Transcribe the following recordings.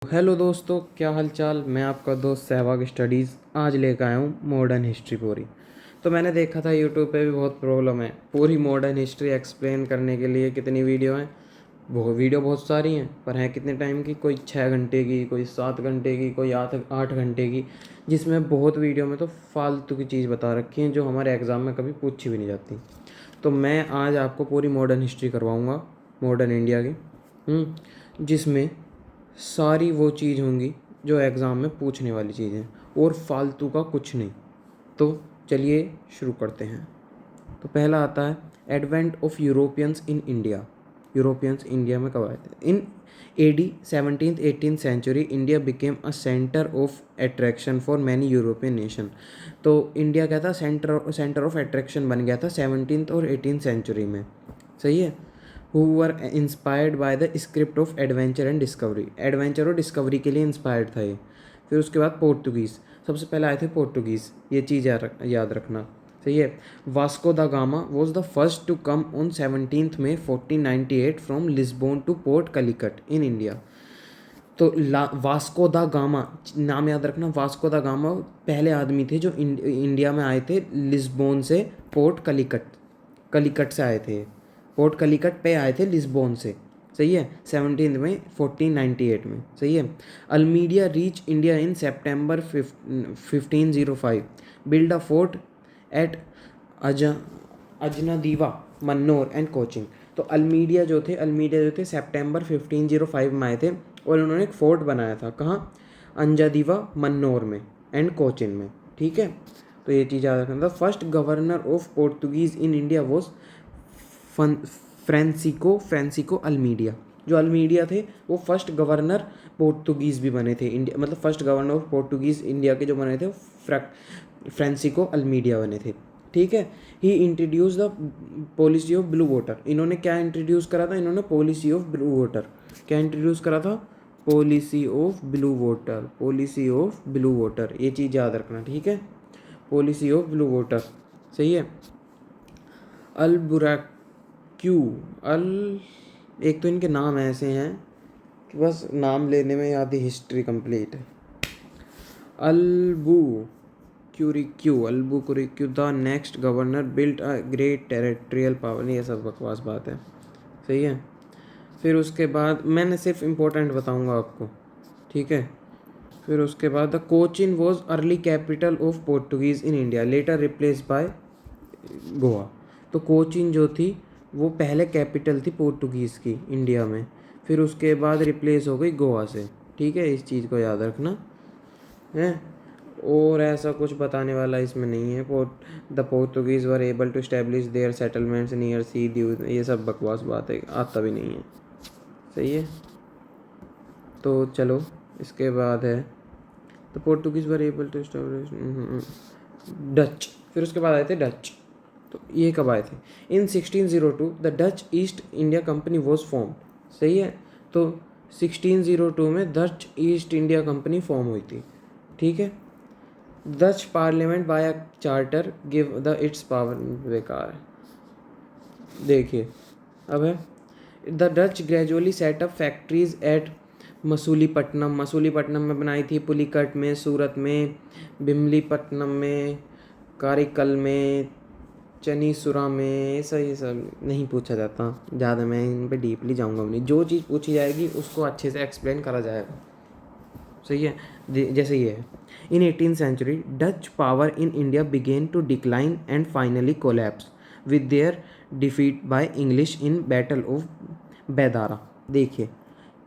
Hello दोस्तों, क्या हाल चाल। मैं आपका दोस्त सहवाग स्टडीज़ आज लेकर आया हूँ मॉडर्न हिस्ट्री पूरी। तो मैंने देखा था यूट्यूब पे भी बहुत प्रॉब्लम है पूरी मॉडर्न हिस्ट्री एक्सप्लेन करने के लिए। कितनी वीडियो हैं, वो वीडियो बहुत सारी हैं, पर हैं कितने टाइम की, कोई 6 घंटे की, कोई 7 घंटे की, कोई 8 8 घंटे की, जिसमें बहुत वीडियो में तो फालतू की चीज़ बता रखी हैं जो हमारे एग्ज़ाम में कभी पूछी भी नहीं जाती। तो मैं आज आपको पूरी मॉडर्न हिस्ट्री करवाऊँगा, मॉडर्न इंडिया की, जिसमें सारी वो चीज़ होंगी जो एग्ज़ाम में पूछने वाली चीज़ है और फालतू का कुछ नहीं। तो चलिए शुरू करते हैं। तो पहला आता है advent of Europeans in India. Europeans India में कब आए थे? In AD 17th-18th century India became a centre of attraction for many European nation. तो इंडिया क्या था? सेंटर ऑफ अट्रैक्शन बन गया था 17th और 18th सेंचुरी में। सही है। Who were inspired by the script of adventure and discovery. Adventure और डिस्कवरी के लिए इंस्पायर्ड था ये। फिर उसके बाद पोर्टुगीज़, सबसे पहले आए थे पोर्टुगीज़, ये चीज़ याद रखना। सही है। Vasco da Gama was the first to come on 17 May 1498 from Lisbon to port Calicut in India. तो वास्को द गामा, नाम याद रखना। वास्को द गामा पहले आदमी थे जो इंडिया में आए थे लिस्बोन से पोर्ट कलिकट। कलिकट से आए थे, पोर्ट कलिकट पे आए थे लिस्बोन से। सही है। 17 में 1498 में। सही है। Almeida reach India in September 1505, build a fort at अज अजनादीवा मन्नौर एंड कोचिन। तो अल्मीडिया जो थे सितंबर 1505 में आए थे और उन्होंने एक फोर्ट बनाया था। कहाँ? अंजादीवा मन्नौर में एंड कोचिन में। ठीक है। तो ये चीज़ याद रखना था। First governor of Portuguese in India was Francisco Almeida. जो अल्मीडिया थे वो फर्स्ट गवर्नर पोर्टुगीज़ भी बने थे इंडिया, मतलब first governor of Portuguese India के जो बने थे फ्रांसिस्को अल्मीडिया बने थे। ठीक है। He introduce the policy of blue water. इन्होंने क्या इंट्रोड्यूस करा था? इन्होंने पॉलिसी ऑफ ब्लू वाटर क्या इंट्रोड्यूस करा था? Policy of blue water, policy of blue water, ये चीज़ याद रखना। ठीक है। Policy of blue water. सही है। अल बुराक्यू अल, एक तो इनके नाम ऐसे हैं कि बस नाम लेने में आधी हिस्ट्री कंप्लीट है। Albuquerque the next governor built a great territorial power. ये सब बकवास बात है। सही है। फिर उसके बाद मैंने सिर्फ इम्पोर्टेंट बताऊंगा आपको। ठीक है। फिर उसके बाद the Cochin was early capital of Portuguese in India, later replace by Goa. तो कोचीन जो थी वो पहले कैपिटल थी पोर्टुगीज़ की इंडिया में, फिर उसके बाद रिप्लेस हो गई गोवा से। ठीक है, इस चीज़ को याद रखना है। और ऐसा कुछ बताने वाला इसमें नहीं है। The Portuguese were able to establish their settlements near sea due, ये सब बकवास बात है, आता भी नहीं है। सही है। तो चलो इसके बाद है the Portuguese were able to establish Dutch. फिर उसके बाद आए थे डच। तो ये कब आए थे? In 1602 the Dutch East India company was form. सही है। तो 1602 में Dutch East India company form हुई थी। ठीक है। Dutch parliament by a charter give the its power. बेकार है। देखिए अब है the Dutch gradually set up factories at Masulipatnam में बनाई थी, पुलिकट में, सूरत में, बिमलीपट्टनम में, कारिकल में, चनीसुरा में। ये सब नहीं पूछा जाता ज़्यादा, मैं इन पे डीपली जाऊंगा नहीं। जो चीज़ पूछी जाएगी उसको अच्छे से एक्सप्लेन करा जाएगा। सही है। जैसे ये है in 18th century Dutch power in India began to decline and finally collapse with their defeat by English in battle of Bedara. देखिए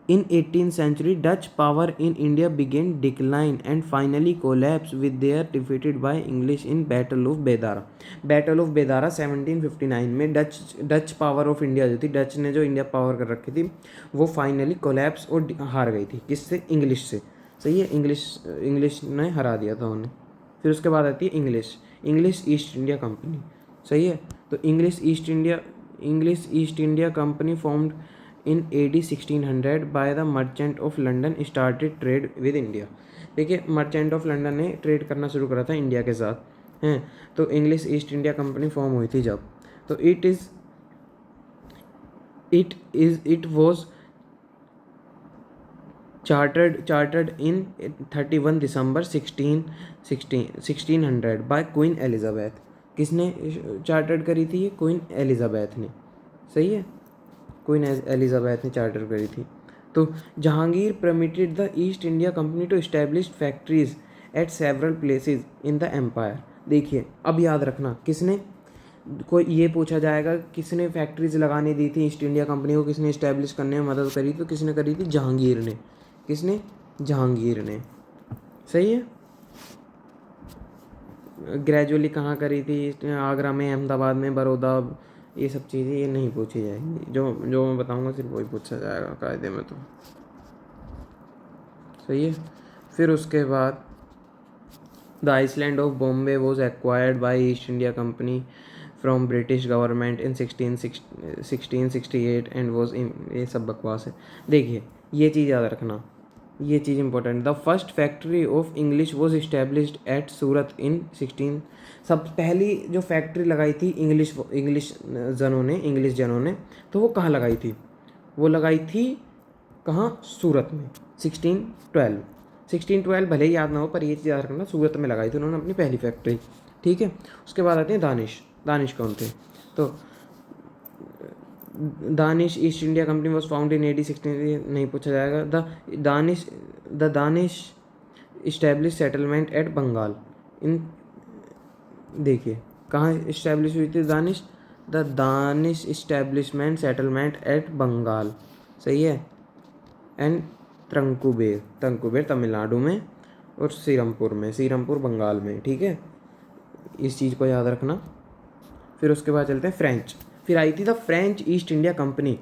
in 18th century Dutch power in India began decline and finally collapsed with their defeated by English in Battle of Bedara। Battle of Bedara 1759 में Dutch power of India जो थी, Dutch ने जो India power कर रखी थी, वो finally collapse और हार गई थी। किससे? इंग्लिश से। सही है। इंग्लिश ने हरा दिया था उन्हें। फिर उसके बाद आती है इंग्लिश ईस्ट इंडिया कंपनी। सही है। तो English East India company formed in AD 1600 by the merchant of London started trade with India. देखिए मर्चेंट ऑफ लंदन ने ट्रेड करना शुरू करा था इंडिया के साथ हैं। तो English East India company form हुई थी जब। तो it was chartered in 31 December 1600 by queen Elizabeth. किसने चार्टर्ड करी थी? ये क्वीन एलिजाबेथ ने। सही है, क्वीन एलिजाबेथ ने चार्टर करी थी। तो Jahangir permitted the East India company to establish factories at several places in the empire. देखिए अब याद रखना, किसने, कोई ये पूछा जाएगा किसने फैक्ट्रीज लगाने दी थी ईस्ट इंडिया कंपनी को, किसने इस्टेब्लिश करने में मदद करी, तो किसने करी थी? जहांगीर ने। किसने? जहांगीर ने। सही है। ग्रेजुअली कहाँ करी थी? आगरा में, अहमदाबाद में, बड़ौदा, ये सब चीज़ें ये नहीं पूछी जाएंगी। जो जो मैं बताऊंगा सिर्फ वही पूछा जाएगा कायदे में। तो सही है। फिर उसके बाद the island of Bombay was acquired by East India company from British government in 1668 and was in, ये सब बकवास है। देखिए ये चीज़ याद रखना, ये चीज़ important. The first factory of English was established at Surat in 16। सब पहली जो फैक्ट्री लगाई थी इंग्लिश इंग्लिश जनों ने, तो वो कहाँ लगाई थी? वो लगाई थी कहाँ? सूरत में। 1612 भले ही याद ना हो पर ये चीज़ याद रखना, सूरत में लगाई थी उन्होंने अपनी पहली फैक्ट्री। ठीक है। उसके बाद आते हैं दानिश कौन थे? तो Danish East India company was found in AD 16, नहीं पूछा जाएगा। The Danish establish settlement at Bengal in, देखिए कहाँ इस्टेब्लिश हुई थी Danish? The Danish establishment settlement at Bengal. सही है। एंड तंकुबेर तमिलनाडु में, और श्रीरमपुर बंगाल में। ठीक है, इस चीज़ को याद रखना। फिर उसके बाद चलते हैं फ्रेंच। फिर आई थी the French East India company,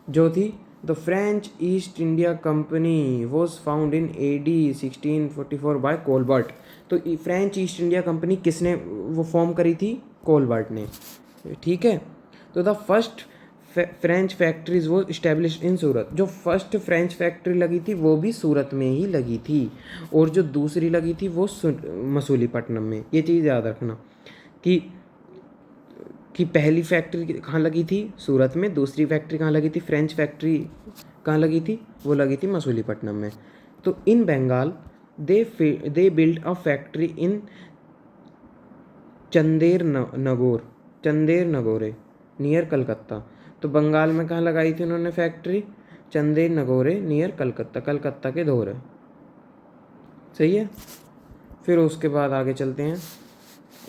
जो थी the French East India company was found in AD 1644 by Colbert. तो फ्रेंच ईस्ट इंडिया कंपनी किसने वो फॉर्म करी थी? कोलबर्ट ने। ठीक है। तो द फर्स्ट फ्रेंच फैक्ट्रीज वो इस्टेब्लिश इन सूरत। जो फर्स्ट फ्रेंच फैक्ट्री लगी थी वो भी सूरत में ही लगी थी, और जो दूसरी लगी थी वो मसूलीपट्टनम में। ये चीज़ याद रखना कि पहली फैक्ट्री कहाँ लगी थी? सूरत में। दूसरी फैक्ट्री कहाँ लगी थी? फ्रेंच फैक्ट्री कहाँ लगी थी? वो लगी थी मसूलीपट्टनम में। तो in Bengal they build a factory in Chandernagore near Calcutta. तो बंगाल में कहाँ लगाई थी उन्होंने factory? Chandernagore near Calcutta के धोरे। सही है। फिर उसके बाद आगे चलते हैं।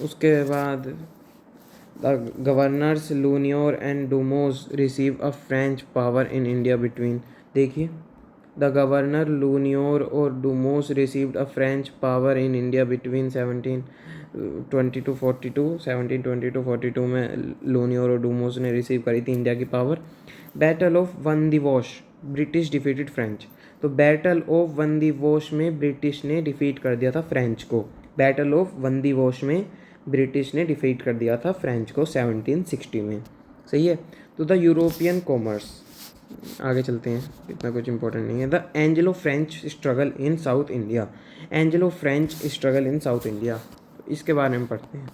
उसके बाद the governors Lenoir and Dumas receive a French power in India between. देखिए द गवर्नर लूनियोर और Dumas received a French power in India between 1722 में लूनियोर और डूमोस ने रिसीव करी थी इंडिया की power. Battle of Wandiwash British defeated French. तो battle of Wandiwash में ब्रिटिश ने डिफीट कर दिया था फ्रेंच को। Battle of Wandiwash में ब्रिटिश ने डिफीट कर दिया था फ्रेंच को 1760 में। सही है। तो द यूरोपियन कॉमर्स, आगे चलते हैं, इतना कुछ इंपॉर्टेंट नहीं है। The Anglo French struggle in south India. Anglo French struggle in south India, इसके बारे में पढ़ते हैं।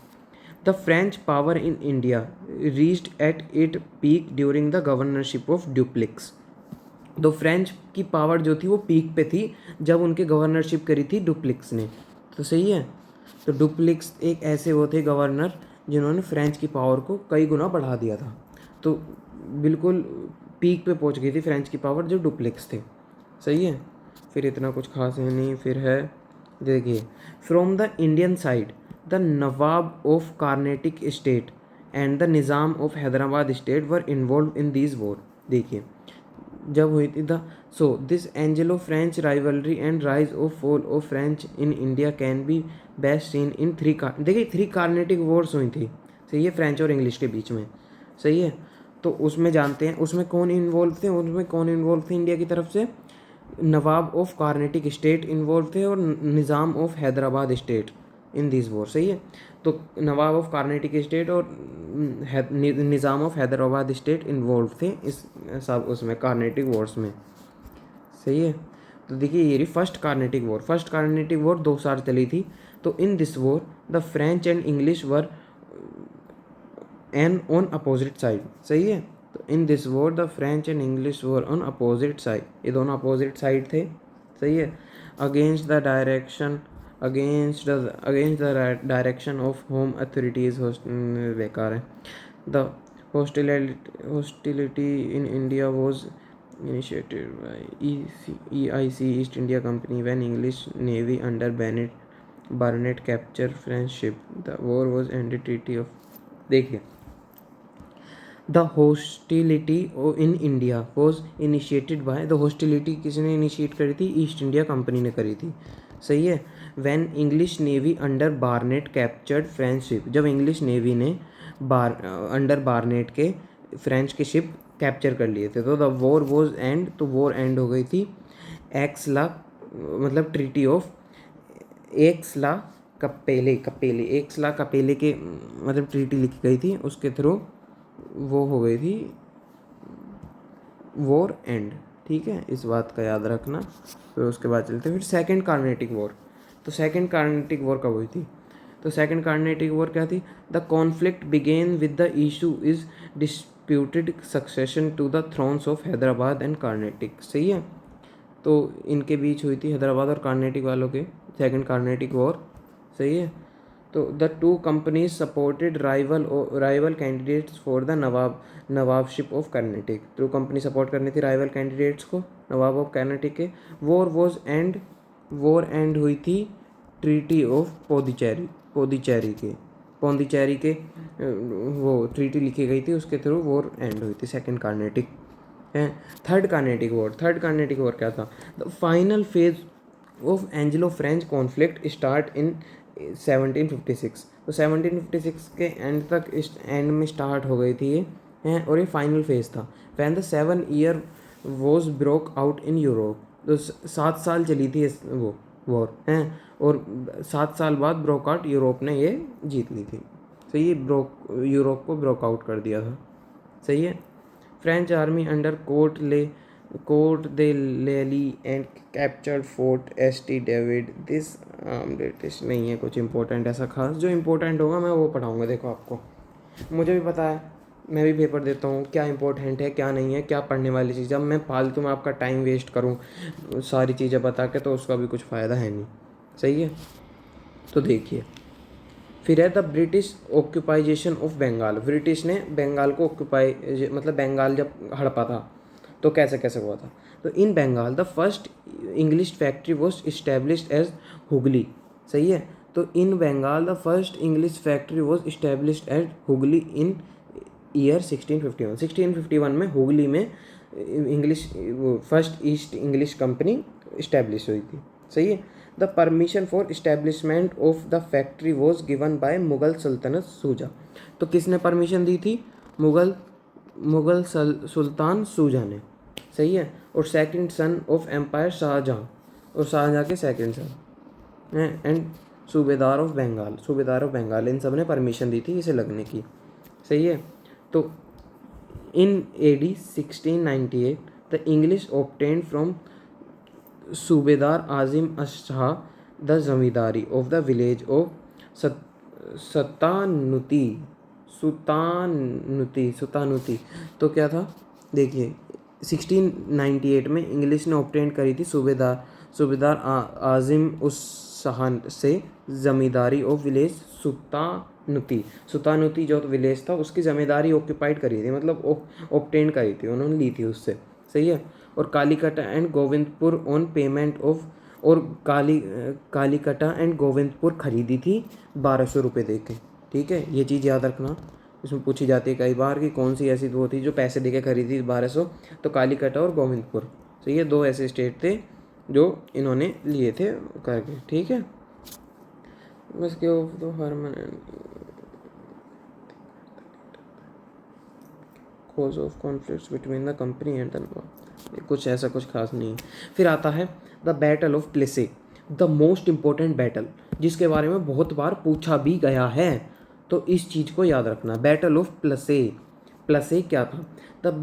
The French power in India reached at it peak during the governorship of Dupleix. तो फ्रेंच की पावर जो थी वो पीक पे थी जब उनके गवर्नरशिप करी थी डुप्लिक्स ने। तो सही है। तो डुप्लिक्स एक ऐसे वो थे गवर्नर जिन्होंने फ्रेंच की पावर को कई गुना बढ़ा दिया था। तो बिल्कुल पीक पे पहुंच गई थी फ्रेंच की पावर जो डुप्लिक्स थे। सही है। फिर इतना कुछ खास है नहीं। फिर है, देखिए, from the Indian side the Nawab of Carnatic state and the Nizam of Hyderabad state were involve in this war. देखिए जब हुई थी the this Angelo French rivalry and rise of fall of French in India can be best seen in देखिए 3 Carnatic Wars हुई थी। सही है, French और इंग्लिश के बीच में। सही है। तो उसमें जानते हैं उसमें कौन इन्वॉल्व थे? इंडिया की तरफ से Nawab of Carnatic state involve थे और Nizam of Hyderabad state in this war. सही है। तो नवाब ऑफ कार्नेटिक स्टेट और Nizam of Hyderabad state involve थे इस सब उसमें कार्नेटिक वॉर्स में। सही है। तो देखिए ये रही फर्स्ट कार्नेटिक वॉर 2 साल चली थी। तो in this war the French and English were N on opposite side. सही है। तो in this war the French and English war on opposite side, ये दोनों अपोजिट साइड थे, सही है। Against the direction direction of home authorities, बेकार है। The hostility in India was initiated by EIC, East India Company, when English Navy under Barnett captured French ship. The war was ended treaty of, देखिए, the hostility in India was initiated by, the hostility किसने initiate करी थी? East India company ने करी थी, सही है। When English navy under Barnett captured French ship, जब इंग्लिश नेवी ने अंडर बार्नेट के फ्रेंच के शिप कैप्चर कर लिए थे, तो द वॉर वॉज एंड, तो वॉर एंड हो गई थी। एक्सला मतलब ट्रीटी ऑफ एक्सला कपेले के मतलब ट्रीटी लिखी गई थी, उसके थ्रू वो हो गई थी वॉर एंड, ठीक है, इस बात का याद रखना। फिर उसके बाद चलते हैं फिर सेकंड कार्नेटिक वॉर। तो सेकंड कार्नेटिक वॉर कब हुई थी? तो सेकंड कार्नेटिक वॉर क्या थी? The conflict begin with the issue is disputed succession to the thrones of Hyderabad and Carnatic, सही है। तो इनके बीच हुई थी, हैदराबाद और कार्नेटिक वालों के, सेकंड कार्नेटिक वॉर, सही है। तो the two companies supported rival candidates for the nawabship of Karnataka, two company support करनी थी राइवल कैंडिडेट्स को नवाब ऑफ कर्नाटक के। वॉर एंड हुई थी ट्रीटी ऑफ पौंडीचेरी के वो ट्रीटी लिखी गई थी, उसके थ्रू वॉर एंड हुई थी, सेकंड कार्नेटिक है। थर्ड कार्नेटिक वॉर क्या था? The final phase of Anglo French conflict start in 1756, तो 1756 के एंड तक, इस एंड में स्टार्ट हो गई थी ये हैं, और ये फाइनल फेज था। When the 7 year was broke out in Europe, तो 7 साल चली थी वो वॉर हैं, और 7 साल बाद ब्रोक आउट, यूरोप ने ये जीत ली थी, तो ये यूरोप को ब्रोक आउट कर दिया था, सही है। फ्रेंच आर्मी अंडर कोर्ट दे लेली and captured fort ST. David. This British नहीं है कुछ इंपॉर्टेंट ऐसा खास, जो इंपॉर्टेंट होगा मैं वो पढ़ाऊँगा। देखो, आपको, मुझे भी पता है, मैं भी पेपर देता हूँ, क्या इंपॉर्टेंट है क्या नहीं है, क्या पढ़ने वाली चीज़। अब मैं फालतू में आपका टाइम वेस्ट करूँ सारी चीज़ें बता के, तो उसका भी कुछ फ़ायदा है नहीं, सही है। तो देखिए, फिर है the British occupation of Bengal. British ने बंगाल को ऑक्यूपाई, मतलब बंगाल जब हड़पा था तो कैसे कैसे हुआ था। तो in Bengal the first English factory was established as Hooghly, सही है। तो in Bengal the first English factory was established as Hooghly in year 1651। 1651 में हुगली में English first east English company establish हुई थी, सही है। The permission for establishment of the factory was given by Mughal सल्तनत सूजा। तो किसने परमिशन दी थी? मुगल सुल्तान सूजा ने, सही है। और second son of empire Shahjahan, और शाहजहाँ के सेकंड सन हैं, एंड सूबेदार ऑफ बंगाल, इन सब ने परमिशन दी थी इसे लगने की, सही है। तो in AD 1698 the English obtained from subedar Azim Shah the zamindari of the village of Sutanuti. तो क्या था? देखिए, 1698 में इंग्लिश ने ऑब्टेन करी थी सूबेदार आजिम उस शाह से जमींदारी ऑफ विलेज सुतानुती जो विलेज था उसकी जमींदारी ऑक्यूपाइड करी थी, मतलब ऑब्टेन करी थी, उन्होंने ली थी उससे, सही है। और Kalikata and Govindpur on payment of, और कालीकटा एंड गोविंदपुर खरीदी थी 1200 रुपये दे के, ठीक है। ये चीज़ याद रखना, इसमें पूछी जाती है कई बार कि कौन सी ऐसी वो थी जो पैसे दे के खरीदी 1200, तो कालीकटा और गोविंदपुर, तो ये 2 ऐसे स्टेट थे जो इन्होंने लिए थे करके, ठीक है। बस के तो cause of conflicts between the company and the, कुछ ऐसा कुछ खास नहीं है। फिर आता है the battle of Plassey, the most important battle, जिसके बारे में बहुत बार पूछा भी गया है, तो इस चीज़ को याद रखना। बैटल ऑफ प्लेसी क्या था? The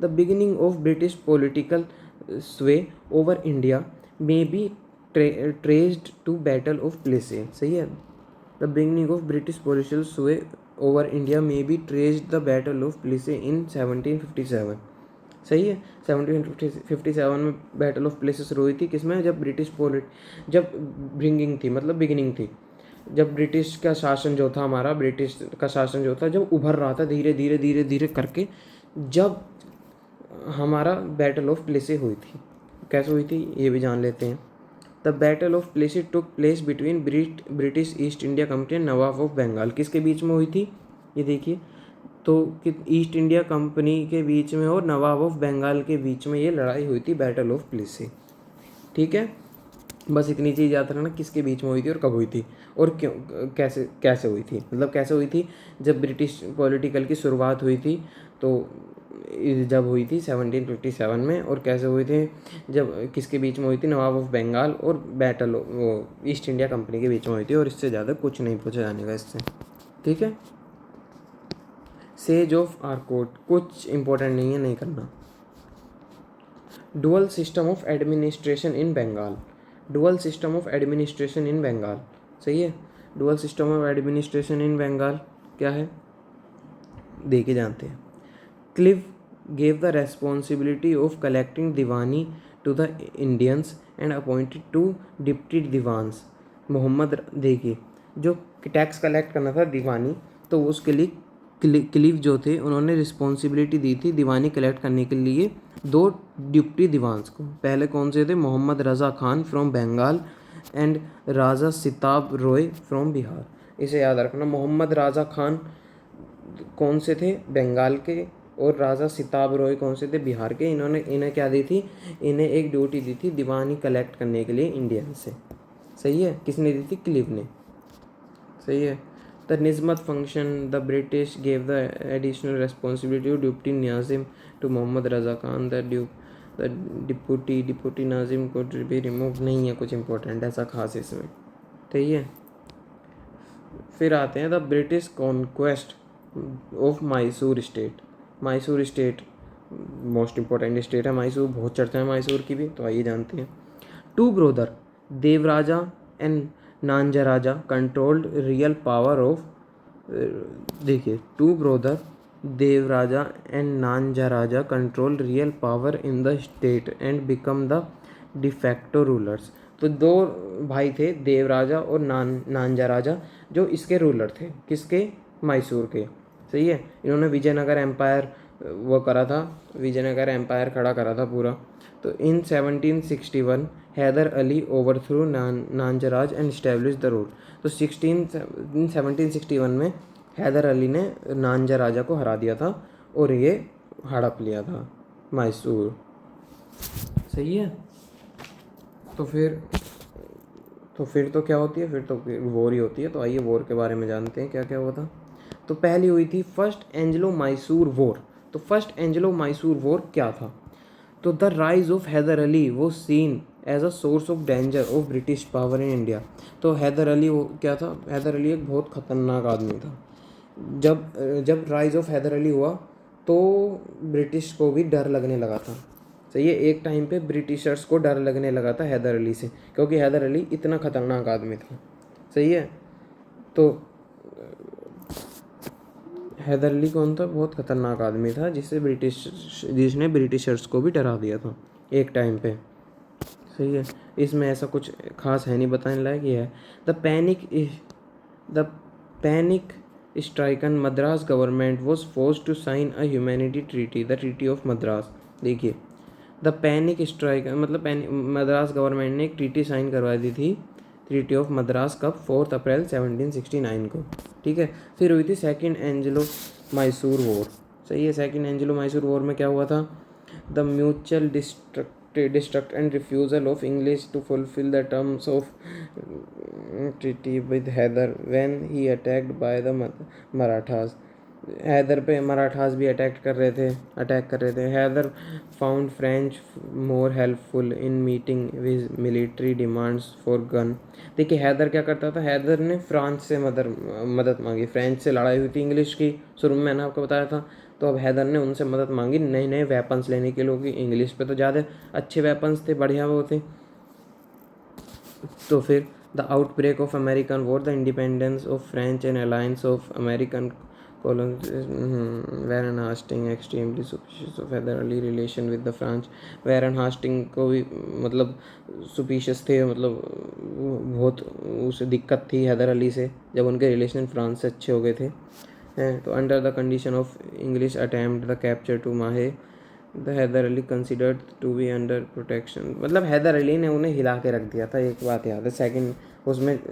beginning of British political sway over India may be traced to battle of Plassey, सही है। The beginning of British political sway over India may be traced the battle of Plassey in 1757। सही है, 1757 में battle of places शुरू हुई थी, किसमें, जब जब ब्रिंगिंग थी, मतलब बिगिनिंग थी, जब ब्रिटिश का शासन जो था, हमारा ब्रिटिश का शासन जो था, जब उभर रहा था धीरे धीरे धीरे धीरे करके, जब हमारा बैटल ऑफ प्लेसी हुई थी। कैसे हुई थी ये भी जान लेते हैं। The battle of Plassey took place between British East India company and nawab of Bengal. किसके बीच में हुई थी ये देखिए, तो कि ईस्ट इंडिया कंपनी के बीच में और नवाब ऑफ बंगाल के बीच में ये लड़ाई हुई थी, बैटल ऑफ प्लेसी। ठीक है, बस इतनी चीज़ याद रखना, किसके बीच में हुई थी और कब हुई थी और क्यों, कैसे कैसे हुई थी, मतलब कैसे हुई थी, जब ब्रिटिश पॉलिटिकल की शुरुआत हुई थी, तो जब हुई थी 1757 में, और कैसे हुई थी, जब किसके बीच में हुई थी, नवाब ऑफ बंगाल और बैटल वो ईस्ट इंडिया कंपनी के बीच में हुई थी। और इससे ज़्यादा कुछ नहीं पूछा जाने का इससे। ठीक है, सेज ऑफ आर्कोट कुछ इंपॉर्टेंट नहीं है, नहीं करना। Dual system of administration in Bengal, dual system of administration in Bengal. सही है, dual system of administration in Bengal क्या है, देखे जानते हैं। Clive gave the responsibility of collecting diwani to the Indians and appointed two deputy diwans. Mohammad, देखिए, जो टैक्स कलेक्ट करना था दीवानी, तो उसके लिए क्लीव जो थे उन्होंने रिस्पॉन्सिबिलिटी दी थी दीवानी कलेक्ट करने के लिए दो डिप्टी दीवान्स को। पहले कौन से थे, Mohammad Raza Khan from Bengal and Raja Sitab Roy from Bihar. इसे याद रखना, मोहम्मद राजा खान कौन से थे, बंगाल के, और राजा सिताब रॉय कौन से थे, बिहार के। इन्हें क्या दी थी, इन्हें एक ड्यूटी दी थी दीवानी कलेक्ट करने के लिए इंडियन से। सही है, किसने दी थी, क्लिव ने। सही है। The nizamat function, the British gave the additional responsibility to deputy nazim to Mohammad Raza Khan. The deputy nazim को भी रिमूव नहीं है, कुछ इंपॉर्टेंट ऐसा खास इसमें। ठीक है, फिर आते हैं the British conquest of Mysore state. Mysore state most important state है, मैसूर, बहुत चर्चा है मैसूर की भी, तो आइए जानते हैं। Two brother Devaraja and Nanjaraja controlled real power of, देखिए, two brother Devaraja and Nanjaraja control real power in the state and become the de facto rulers. तो दो भाई थे, देवराजा और नांजराजा, जो इसके रूलर थे, किसके, मैसूर के। सही है, इन्होंने विजयनगर एम्पायर वो करा था, विजयनगर एम्पायर खड़ा करा था पूरा। तो in 1761 Hyder Ali overthrew Nanjaraj and establish the rule. तो 1761 में हैदर अली ने नांजराजा को हरा दिया था और ये हड़प लिया था मैसूर। सही है, तो फिर तो क्या होती है, फिर तो वॉर ही होती है। तो आइए वॉर के बारे में जानते हैं क्या क्या हुआ था। तो पहली हुई थी फर्स्ट एंग्लो मैसूर वॉर। तो फर्स्ट एंग्लो मैसूर वॉर क्या था, तो the rise of Hyder Ali was seen as a source of danger of British power in India. तो हैदर अली वो क्या था, हैदर अली एक बहुत ख़तरनाक आदमी था। जब राइज ऑफ हैदर अली हुआ तो ब्रिटिश को भी डर लगने लगा था। सही है, एक टाइम पे ब्रिटिशर्स को डर लगने लगा था हैदर अली से, क्योंकि हैदर अली इतना ख़तरनाक आदमी था। सही है, तो हैदर अली कौन था, बहुत ख़तरनाक आदमी था जिसने ब्रिटिशर्स को भी डरा दिया था एक टाइम पे। सही है, इसमें ऐसा कुछ खास है नहीं बताने लायक। ये है the panic stricken Madras government was forced to sign a humanity treaty, the treaty of Madras. देखिए, द पैनिक स्ट्राइक मतलब मद्रास गवर्नमेंट ने एक ट्रीटी साइन करवा दी थी, ट्रीटी ऑफ मद्रास, कब, 4 अप्रैल 1769 को। ठीक है, फिर हुई थी सेकंड एंग्लो मैसूर वॉर। सही है, सेकंड एंग्लो मैसूर वॉर में क्या हुआ था, the mutual distrust and refusal of English to fulfil the terms of treaty with Hyder when he attacked by the Marathas. Hyder पे मराठास भी अटैक कर रहे थे। Hyder found French more helpful in meeting with military demands for gun. देखिए, हैदर क्या करता था, हैदर ने फ्रांस से मदद मांगी। फ्रेंच से लड़ाई हुई थी इंग्लिश की, शुरू में मैंने आपको बताया था। तो अब हैदर ने उनसे मदद मांगी नए नए वेपन्स लेने के लिए, कि इंग्लिश पे तो ज़्यादा अच्छे वेपन्स थे, बढ़िया वो थे। तो फिर the outbreak of American war, the independence of French and alliance of American Warren Hastings extremely suspicious of Hyder Ali relation with the French. Warren Hastings को भी मतलब सुपिशियस थे, मतलब बहुत उसे दिक्कत थी हैदर अली से जब उनके रिलेशन फ्रांस से अच्छे हो गए थे। हैं तो under the condition of English attempt the capture to Mahe the Hyder Ali considered to be under protection. मतलब हैदर अली ने उन्हें हिला के रख दिया था, एक बात याद है।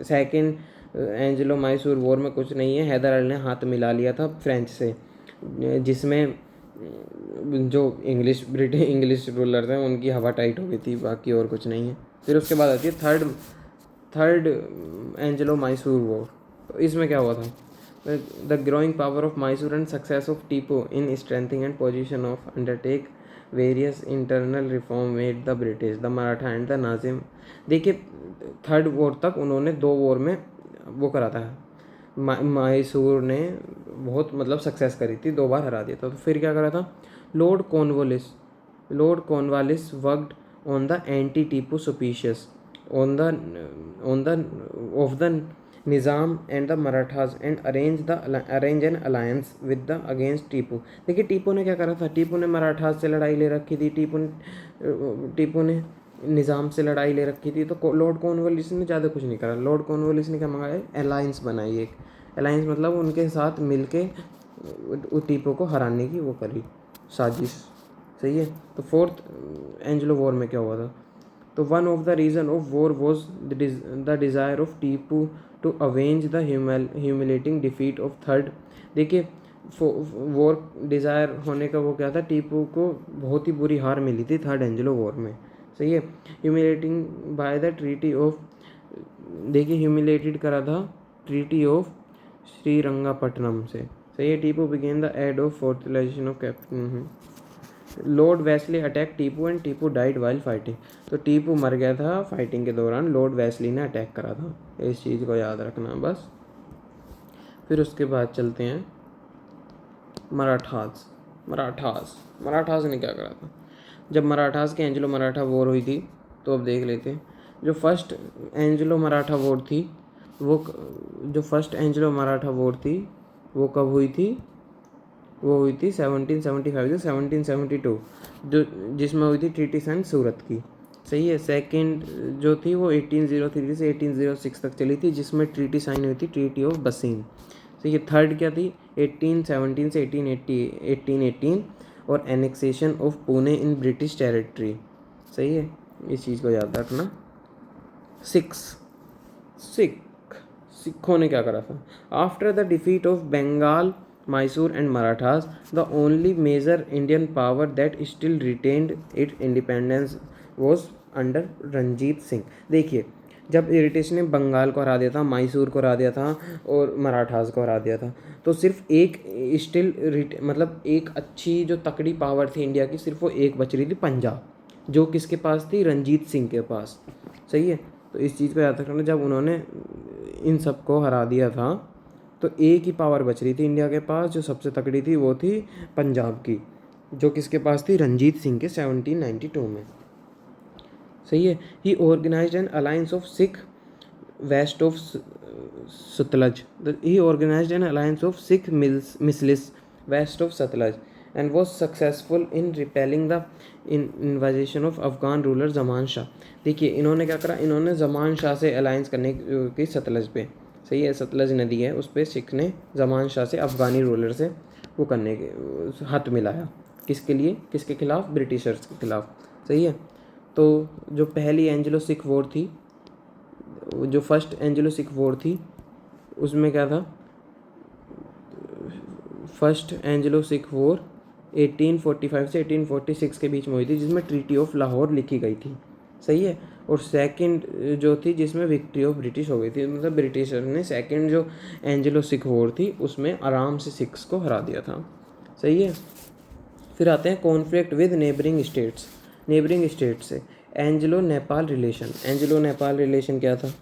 सेकंड एंजेलो मैसूर वॉर में कुछ नहीं है, हैदर अली ने हाथ मिला लिया था फ्रेंच से, जिसमें जो इंग्लिश रूलर थे उनकी हवा टाइट हो गई थी, बाकी और कुछ नहीं है। फिर उसके बाद आती है थर्ड एंजेलो मैसूर वॉर। तो इसमें क्या हुआ था? The growing power of Mysore and success of Tipu in strengthening and position of undertake various internal reform made the British the Maratha and the Nazim. देखिए, थर्ड वॉर तक उन्होंने 2 वॉर में वो करा था, मैसूर ने बहुत मतलब सक्सेस करी थी, 2 बार हरा दिया था। तो फिर क्या करा था? Lord Cornwallis worked on the anti Tipu suspicious on the of the Nizam and the Marathas and arrange an alliance with the against Tipu. देखिए, टीपू ने क्या करा था? टीपू ने मराठास से लड़ाई ले रखी थी, टीपू ने निज़ाम से लड़ाई ले रखी थी। तो लॉर्ड कॉर्नवालिस ने ज़्यादा कुछ नहीं करा। लॉर्ड कॉर्नवालिस ने क्या मंगाया? अलायंस बनाई एक। अलायंस मतलब उनके साथ मिलके टीपू को हराने की वो करी साजिश। सही है। तो फोर्थ एंग्लो वॉर में क्या हुआ था? तो one of the reason of war was the desire of Tipu to avenge the humiliating defeat of third. देखिए, वॉर डिज़ायर होने का वो क्या था? टीपू को बहुत ही बुरी हार मिली थी थर्ड एंग्लो वॉर में। सही है। Humiliating by the treaty of, देखिए ह्यूमिलेटेड करा था ट्रीटी ऑफ श्रीरंगापट्टनम से। सही है। Tipu began the aid of fortification of captain. Lord Wellesley attack Tipu and Tipu died while fighting. तो टीपू मर गया था फाइटिंग के दौरान, लॉर्ड वेस्ली ने अटैक करा था। इस चीज़ को याद रखना बस। फिर उसके बाद चलते हैं मराठास ने क्या करा था? जब मराठास के एंग्लो मराठा वॉर हुई थी, तो अब देख लेते हैं। जो फर्स्ट एंग्लो मराठा वॉर थी वो कब हुई थी? वो हुई थी 1775 से 1772, जो जिसमें हुई थी ट्रीटी साइन सूरत की। सही है। सेकंड जो थी वो 1803 से 1806 तक चली थी, जिसमें ट्रीटी साइन हुई थी ट्रीटी ऑफ बसीन। सही है। थर्ड क्या थी? 1817 से 1818 और annexation of Pune in British territory. सही है, इस चीज़ को याद रखना। सिखों ने क्या करा था? After the defeat of Bengal, Mysore and Marathas, the only major Indian power that still retained it independence was under Ranjit Singh. देखिए, जब ब्रिटिश ने बंगाल को हरा दिया था, मैसूर को हरा दिया था और मराठास को हरा दिया था, तो सिर्फ एक मतलब एक अच्छी जो तकड़ी पावर थी इंडिया की, सिर्फ वो एक बच रही थी, पंजाब, जो किसके पास थी? रंजीत सिंह के पास। सही है। तो इस चीज़ को याद रखना, जब उन्होंने इन सब को हरा दिया था तो एक ही पावर बच रही थी इंडिया के पास, जो सबसे तकड़ी थी, वो थी पंजाब की, जो किसके पास थी? रंजीत सिंह के 1792 में। सही है। He organised an alliance of Sikh west of Sutlej. He organised an alliance of Sikh misls west of Sutlej and was successful in repelling the invasion of Afghan ruler Zaman Shah. देखिए, इन्होंने क्या करा? इन्होंने ज़मान शाह से अलायंस करने की सतलज पे। सही है। सतलज नदी है, उस पर सिख ने ज़मान शाह से, अफगानी रूलर से वो करने के हाथ मिलाया। किसके लिए? किसके खिलाफ? ब्रिटिशर्स के खिलाफ। सही है। तो जो पहली एंग्लो सिख वॉर थी, जो फर्स्ट एंग्लो सिख वॉर थी, उसमें क्या था? फर्स्ट एंग्लो सिख वॉर 1845 से 1846 के बीच में हुई थी, जिसमें ट्रीटी ऑफ लाहौर लिखी गई थी। सही है। और सेकंड जो थी, जिसमें विक्ट्री ऑफ ब्रिटिश हो गई थी, मतलब ब्रिटिशर ने सेकंड जो एंग्लो सिख वॉर थी उसमें आराम से सिख्स को हरा दिया था। सही है। फिर आते हैं कॉन्फ्लिक्ट विद नेबरिंग स्टेट्स से एंग्लो नेपाल रिलेशन क्या था?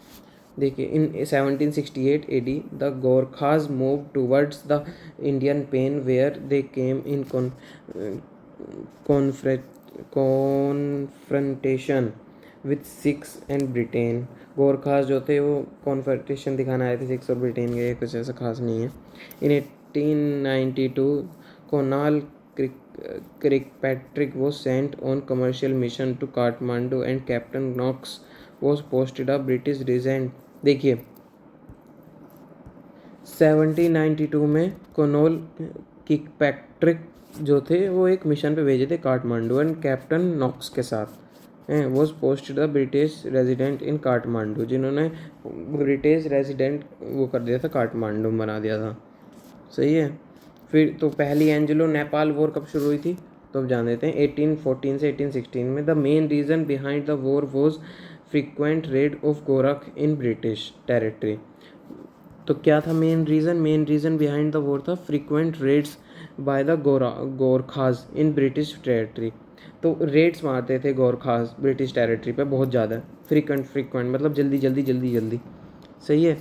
देखिए, in 1768 AD the Gorkhas move towards the Indian plain where they came in confrontation with Sikhs and Britain. Gorkhas जो थे वो कॉन्फ्रंटेशन दिखाना आए थे सिक्स और ब्रिटेन के, कुछ ऐसा खास नहीं है। इन 1892, Conall Kirkpatrick was sent on commercial mission to Kathmandu and Captain Knox was posted a British regent. देखिए 1792 में कोनोल किकपैट्रिक जो थे वो एक मिशन पे भेजे थे काठमांडू एंड कैप्टन नॉक्स के साथ was posted the British resident in Kathmandu, जिन्होंने ब्रिटिश रेजिडेंट वो कर दिया था, काठमांडू बना दिया था। सही है। फिर तो पहली एंग्लो नेपाल वॉर कब शुरू हुई थी, तो अब जान देते हैं 1814 से 1816 में। The main reason behind the war was frequent raid of Gorkha in British territory. तो क्या था main reason behind the war था frequent raids by the Gorkhas in British territory. तो रेड्स मारते थे गोरखाज ब्रिटिश टेरिटरी पे बहुत ज़्यादा। फ्रीक्वेंट मतलब जल्दी। सही है।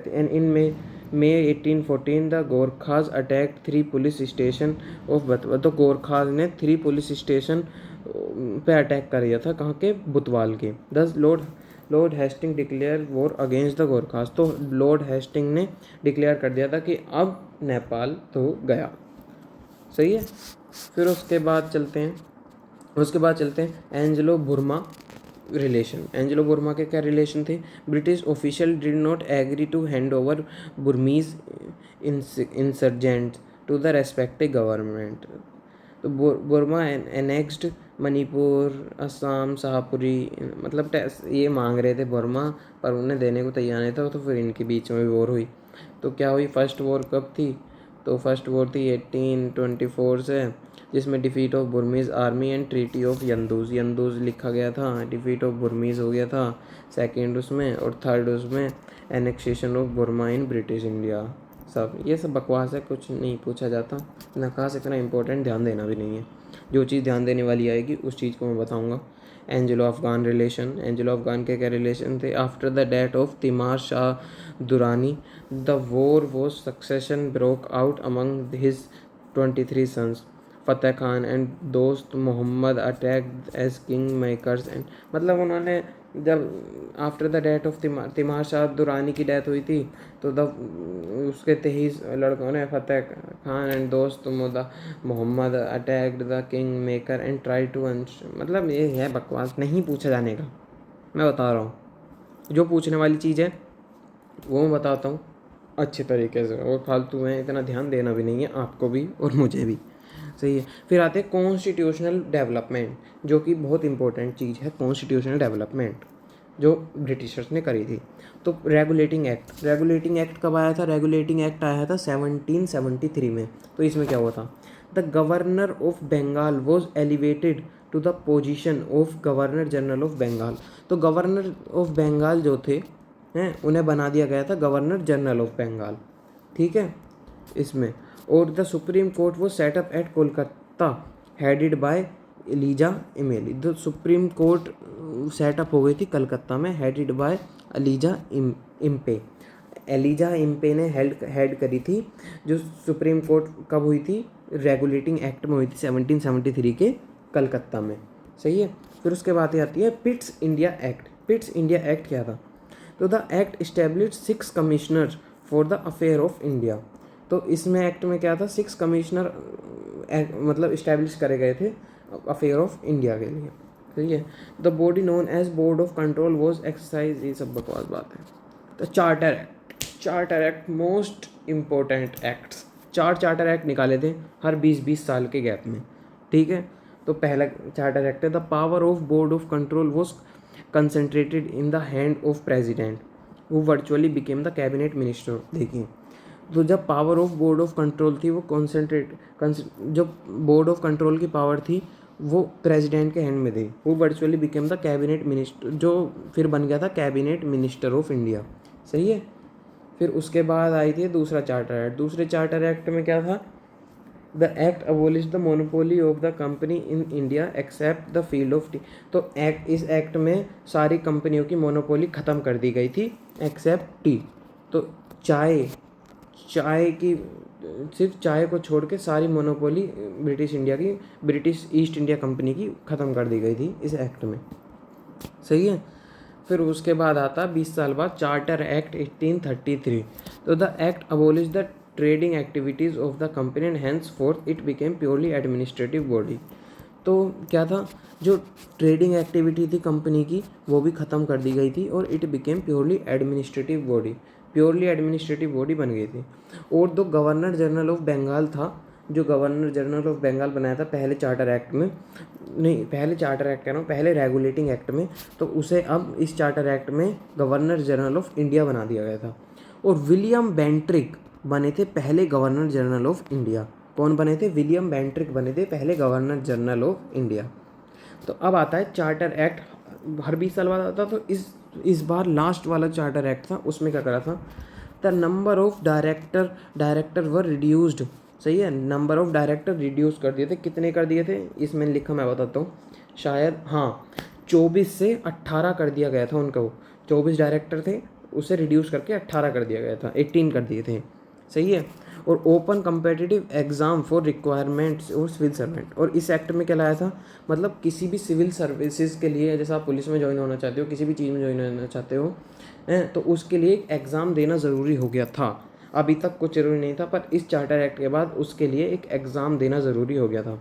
And in May 1814 the Gorkhas attack 3 police station of बतवा। तो गोरखाज ने 3 पुलिस स्टेशन पे अटैक कर दिया था, कहाँ के, बुतवाल के। Thus lord Hastings declare war against the Gorkhas. तो लॉर्ड हेस्टिंग ने डिक्लेयर कर दिया था कि अब नेपाल तो गया। सही है। फिर उसके बाद चलते हैं Anglo Burma relation. Anglo Burma के क्या रिलेशन थे। British official did not agree to hand over Burmese insurgents to the respective government. तो बुर्मा एनेक्स्ड मणिपुर, असम, शाहपुरी, मतलब ये मांग रहे थे बुर्मा, पर उन्हें देने को तैयार नहीं था। तो फिर इनके बीच में वॉर हुई। तो क्या हुई, फर्स्ट वॉर कब थी, तो फर्स्ट वॉर थी 1824 से, जिसमें defeat of Burmese army and treaty of Yandabo लिखा गया था। डिफीट ऑफ बुर्मीज़ हो गया था सेकेंड उसमें, और थर्ड उसमें annexation of Burma in British India. ये सब बकवास है, कुछ नहीं पूछा जाता। नकाश इतना इंपॉर्टेंट ध्यान देना भी नहीं है। जो चीज़ ध्यान देने वाली आएगी उस चीज़ को मैं बताऊँगा। Anglo Afghan relation. Anglo Afghan के क्या रिलेशन थे। After the death of Timur Shah Durrani the war was succession broke out among his 23 sons. Fateh Khan and Dost Mohammad attacked as king makers and, मतलब उन्होंने जब after the death of Timur Shah Durrani की डेथ हुई थी, तो उसके 23 लड़कों ने फतेह Khan and Dost Mohammad attacked the king maker and try to मतलब ये है बकवास, नहीं पूछा जाने का। मैं बता रहा हूँ जो पूछने वाली चीज़ है वो मैं बताता हूँ अच्छे तरीके से, और फालतू में इतना ध्यान देना भी नहीं है आपको भी और मुझे भी। सही है। फिर आते हैं कॉन्स्टिट्यूशनल डेवलपमेंट, जो कि बहुत इंपॉर्टेंट चीज़ है। कॉन्स्टिट्यूशनल डेवलपमेंट जो ब्रिटिशर्स ने करी थी। तो रेगुलेटिंग एक्ट कब आया था। रेगुलेटिंग एक्ट आया था 1773 में। तो इसमें क्या हुआ था, the governor of Bengal was elevated to the position of governor general of Bengal. तो गवर्नर ऑफ बंगाल जो थे उन्हें बना दिया गया था गवर्नर जनरल ऑफ बंगाल। ठीक है इसमें। और द सुप्रीम कोर्ट वो setup at Kolkata headed by Elijah Impey. The supreme court setup हो गई थी कलकत्ता में, headed by Elijah Impey. Elijah Impey ने हेड करी थी। जो सुप्रीम कोर्ट कब हुई थी, रेगुलेटिंग एक्ट में हुई थी 1773 के कलकत्ता में। सही है। फिर उसके बाद आती है Pitt's India act. Pitt's India act क्या था, तो the act establish 6 commissioner for the affair of India. तो इसमें एक्ट में क्या था, 6 कमिश्नर मतलब इस्टेब्लिश करे गए थे अफेयर ऑफ इंडिया के लिए। ठीक है। The body known as board of control was exercise, ये सब बकवास बात है। तो charter act most important acts. 4 charter act निकाले थे हर 20-20 साल के गैप में। ठीक है। तो पहला चार्टर एक्ट है, the power of board of control was concentrated in the hand of president वो virtually became the cabinet minister. देखिए तो जब power of board of control थी वो जो बोर्ड ऑफ कंट्रोल की पावर थी वो प्रेसिडेंट के हैंड में थी, वो virtually became the cabinet minister, जो फिर बन गया था कैबिनेट मिनिस्टर ऑफ इंडिया। सही है। फिर उसके बाद आई थी दूसरा चार्टर एक्ट। दूसरे चार्टर एक्ट में क्या था, the act abolish the monopoly of the company in India accept the field of T. तो इस एक्ट में सारी कंपनियों की मोनोपोली ख़त्म कर दी गई थी एक्सेप्ट टी। तो चाय की सिर्फ चाय को छोड़ के सारी monopoly British East India company की ख़त्म कर दी गई थी इस एक्ट में। सही है। फिर उसके बाद आता 20 साल बाद चार्टर एक्ट 1833। तो the act abolish the trading activities of the company and henceforth it became purely administrative body. तो क्या था, जो ट्रेडिंग एक्टिविटी थी कंपनी की वो भी ख़त्म कर दी गई थी और it became purely administrative body, purely administrative body बन गई थी। और दो गवर्नर जनरल ऑफ बंगाल था, जो गवर्नर जनरल ऑफ बंगाल बनाया था पहले चार्टर एक्ट में, नहीं पहले चार्टर एक्ट कह रहा हूँ, पहले रेगुलेटिंग एक्ट में, तो उसे अब इस चार्टर एक्ट में गवर्नर जनरल ऑफ इंडिया बना दिया गया था। और विलियम बेंट्रिक बने थे पहले गवर्नर जनरल ऑफ इंडिया। कौन बने थे? विलियम बेंट्रिक बने थे पहले गवर्नर जनरल ऑफ इंडिया। तो अब आता है चार्टर एक्ट, हर 20 साल बाद आता। तो इस बार लास्ट वाला चार्टर एक्ट था, उसमें क्या करा था, the number of director were reduced. सही है, नंबर ऑफ डायरेक्टर रिड्यूस कर दिए थे। कितने कर दिए थे इसमें लिखा, मैं बताता हूँ, शायद हाँ 24 से 18 कर दिया गया था उनका। वो 24 डायरेक्टर थे, उसे रिड्यूस करके 18 कर दिया गया था, 18 कर दिए थे। सही है। और open competitive exam for requirements और सिविल सर्वेंट। और इस एक्ट में क्या लाया था, मतलब किसी भी सिविल सर्विसेज के लिए, जैसे आप पुलिस में ज्वाइन होना चाहते हो, किसी भी चीज़ में ज्वाइन होना चाहते हो, तो उसके लिए एक एग्ज़ाम देना ज़रूरी हो गया था। अभी तक कुछ ज़रूरी नहीं था, पर इस चार्टर एक्ट के बाद उसके लिए एक एग्ज़ाम देना ज़रूरी हो गया था।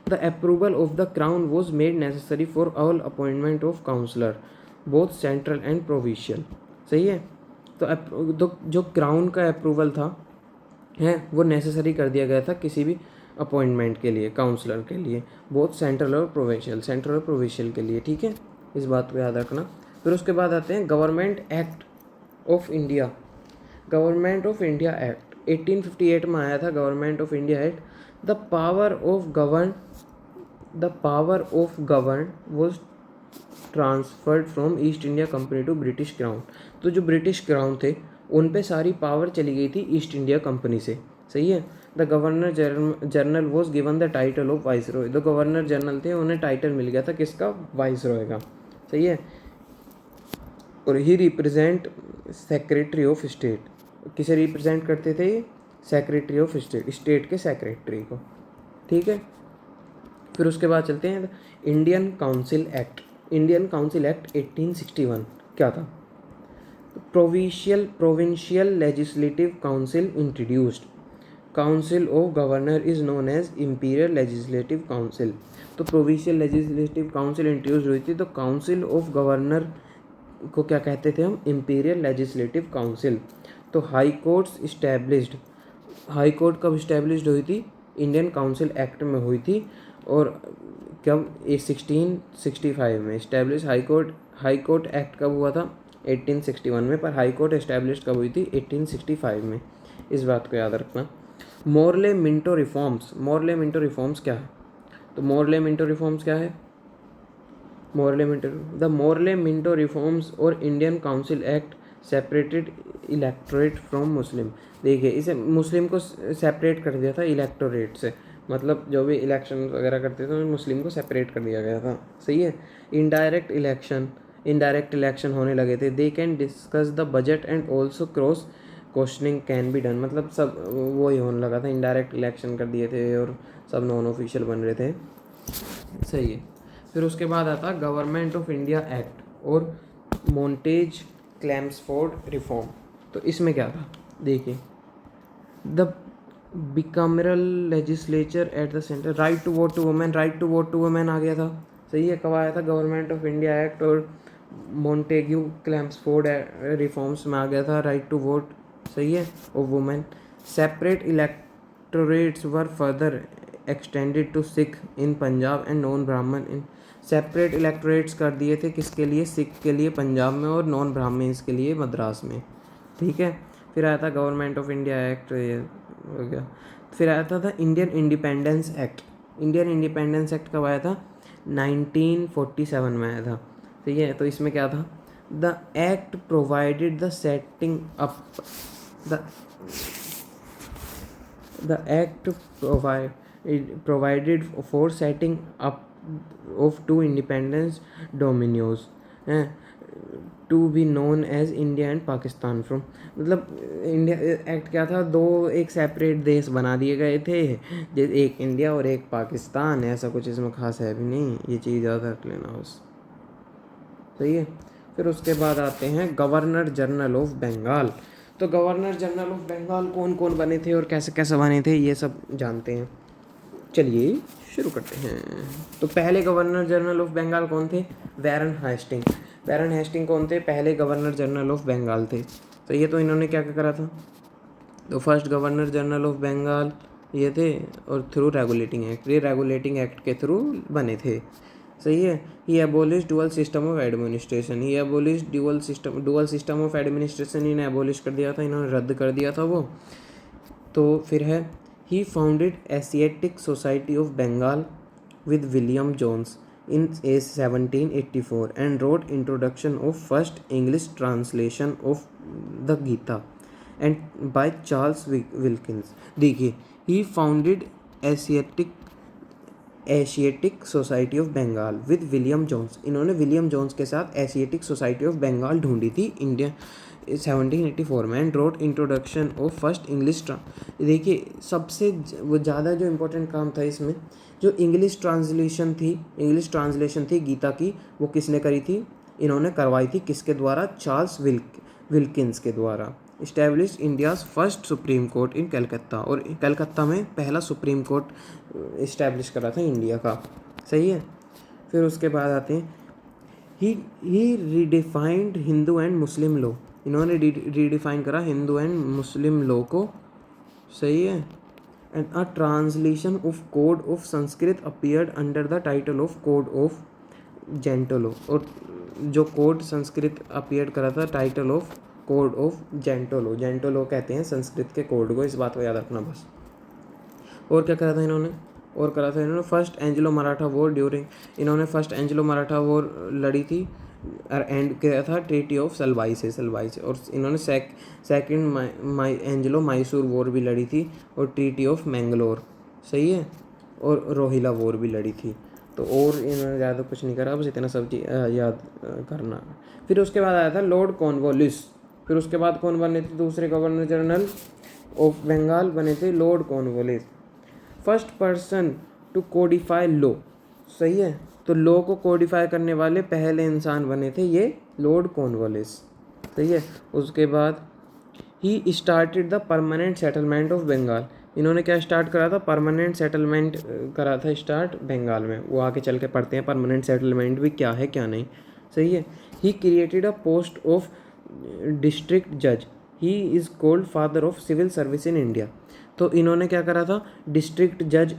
The approval of the crown was made necessary for all appointment of councillor both central and provincial. सही है। तो जो क्राउन का अप्रूवल था वो नेसेसरी कर दिया गया था किसी भी अपॉइंटमेंट के लिए, काउंसलर के लिए, बहुत सेंट्रल और प्रोविंशियल के लिए। ठीक है, इस बात को याद रखना। फिर उसके बाद आते हैं government act of India. Government of India act 1858 में आया था। Government of India act, the power of govern was transferred from East India company to British crown. तो जो ब्रिटिश क्राउन थे उन पे सारी पावर चली गई थी ईस्ट इंडिया कंपनी से। सही है। The governor general was given the title of viceroy. जो गवर्नर जनरल थे उन्हें टाइटल मिल गया था किसका? वाइसरॉय का। सही है। और he represent secretary of state. किसे रिप्रेजेंट करते थे ये? सेक्रेटरी ऑफ स्टेट, स्टेट के सेक्रेटरी को। ठीक है। फिर उसके बाद चलते हैं Indian council act. Indian council act 1861 क्या था? Provincial legislative council introduced. Council of governor is known as imperial legislative council. तो प्रोविंशियल लेजिस्लेटिव काउंसिल इंट्रोड्यूस हुई थी, तो काउंसिल ऑफ गवर्नर को क्या कहते थे हम? Imperial legislative council. तो high courts established. High court कब इस्टेब्लिश्ड हुई थी? इंडियन काउंसिल एक्ट में हुई थी। और कब? 1665 में इस्टेब्लिश। हाई कोर्ट एक्ट कब हुआ था? 1861 में। पर हाई कोर्ट इस्टेब्लिश कब हुई थी? 1865 में। इस बात को याद रखना। Morley Minto reforms. Morley Minto reforms क्या है? तो मोरले मिंटो रिफॉर्म्स क्या है? द मोरले मिंटो रिफॉर्म्स और Indian council act separated electorate from Muslim. देखिए, इसे मुस्लिम को सेपरेट कर दिया था इलेक्टोरेट से, मतलब जो भी इलेक्शन वगैरह करते थे मुस्लिम को सेपरेट कर दिया गया था। सही है। इनडायरेक्ट इलेक्शन होने लगे थे। They can discuss the budget and also cross questioning can be done. मतलब सब वही होने लगा था, इनडायरेक्ट इलेक्शन कर दिए थे और सब नॉन ऑफिशियल बन रहे थे। सही है। फिर उसके बाद आता गवर्नमेंट ऑफ इंडिया एक्ट और मॉन्टेज क्लेम्सफोर्ड रिफॉर्म। तो इसमें क्या था? देखिए, the bicameral legislature at the centre, right to vote to women. Right to vote to women आ गया था। सही है। कब आया था? गवर्नमेंट ऑफ इंडिया एक्ट और मॉन्टेग्यू क्लेम्सफोर्ड रिफॉर्म्स में आ गया था राइट टू वोट। सही है। Of women. Separate electorates were further extended to Sikh in Punjab and non ब्राह्मण इन। सेपरेट इलेक्टोरेट्स कर दिए थे किसके लिए? सिख के लिए पंजाब में और नॉन ब्राह्मण्स के लिए मद्रास में। ठीक है। फिर आया था गवर्नमेंट ऑफ इंडिया एक्ट, ये हो गया। फिर आया था Indian independence act. Indian independence act कब आया था? 1947 में आया था। ठीक है। तो इसमें क्या था? The act provided the setting up the act provided for setting up of two independent dominions to be known as India and Pakistan from। मतलब इंडिया एक्ट क्या था? दो एक सेपरेट देश बना दिए गए थे, एक इंडिया और एक पाकिस्तान। ऐसा कुछ इसमें खास है भी नहीं, ये चीज़ याद रख लेना बस। सही है। फिर उसके बाद आते हैं गवर्नर जनरल ऑफ बंगाल। तो गवर्नर जनरल ऑफ बंगाल कौन कौन बने थे और कैसे कैसे बने थे ये सब जानते हैं। चलिए शुरू करते हैं। तो पहले गवर्नर जनरल ऑफ बंगाल कौन थे? Warren Hasting. वैरन हेस्टिंग कौन थे? पहले गवर्नर जनरल ऑफ बंगाल थे। तो ये तो इन्होंने क्या क्या करा था? तो first governor general of Bengal ये थे, और थ्रू रेगुलेटिंग एक्ट, ये रेगुलेटिंग एक्ट के थ्रू बने थे। सही है। He abolish dual system of administration. He abolish dual system of administration इन्हें एबोलिश कर दिया था, इन्होंने रद्द कर दिया था वो। तो फिर है he founded Asiatic society of Bengal with William Jones in 1784 and wrote introduction of first English translation of the Gita and by Charles Wilkins। देखिए, he founded Asiatic society of Bengal with William Jones. इन्होंने William Jones के साथ Asiatic society of Bengal ढूंढी थी India 1784 में, and wrote introduction of first English. देखिए सबसे वो ज़्यादा जो इम्पोर्टेंट काम था इसमें, जो इंग्लिश ट्रांसलेशन थी गीता की, वो किसने करी थी? इन्होंने करवाई थी। किसके द्वारा? चार्ल्स विल्किंस के द्वारा। Establish India's first supreme court in Calcutta, और कलकत्ता में पहला सुप्रीम कोर्ट इस्टेब्लिश करा था इंडिया का। सही है। फिर उसके बाद आते हैं he redefined Hindu and Muslim law. इन्होंने रीडिफाइन करा हिंदू एंड मुस्लिम लॉ को। सही है। And a translation of code of Sanskrit appeared under the title of code of Gentoo law. और जो कोड संस्कृत अपीयर करा था, title of code of Gentoo law. Gentoo law कहते हैं संस्कृत के कोड को, इस बात को याद रखना बस। और क्या करा था इन्होंने? और करा था इन्होंने first Anglo Maratha war during. इन्होंने फर्स्ट एंग्लो मराठा वॉर लड़ी थी, एंड किया था ट्रीटी ऑफ सलवाई से। और इन्होंने सेकंड एंग्लो मैसूर वॉर भी लड़ी थी, और ट्रीटी ऑफ मैंगलोर। सही है। और रोहिला वॉर भी लड़ी थी। तो और इन्होंने ज़्यादा कुछ नहीं करा, बस इतना सब चीज़ याद करना। फिर उसके बाद आया था लॉर्ड कॉर्नवालिस। फिर उसके बाद कौन बने थे? दूसरे गवर्नर जनरल ऑफ बंगाल बने थे lord Cornwallis. First person to codify law. सही है। तो लॉ को कोडिफाई करने वाले पहले इंसान बने थे ये लॉर्ड कॉर्नवालिस। सही है। उसके बाद he started the permanent settlement of Bengal. इन्होंने क्या स्टार्ट करा था? परमानेंट सेटलमेंट करा था स्टार्ट बंगाल में। वो आगे चल के पढ़ते हैं परमानेंट सेटलमेंट भी क्या है क्या नहीं। सही है। He created a post of district जज। He is called father of civil service in India. तो इन्होंने क्या करा था? डिस्ट्रिक्ट जज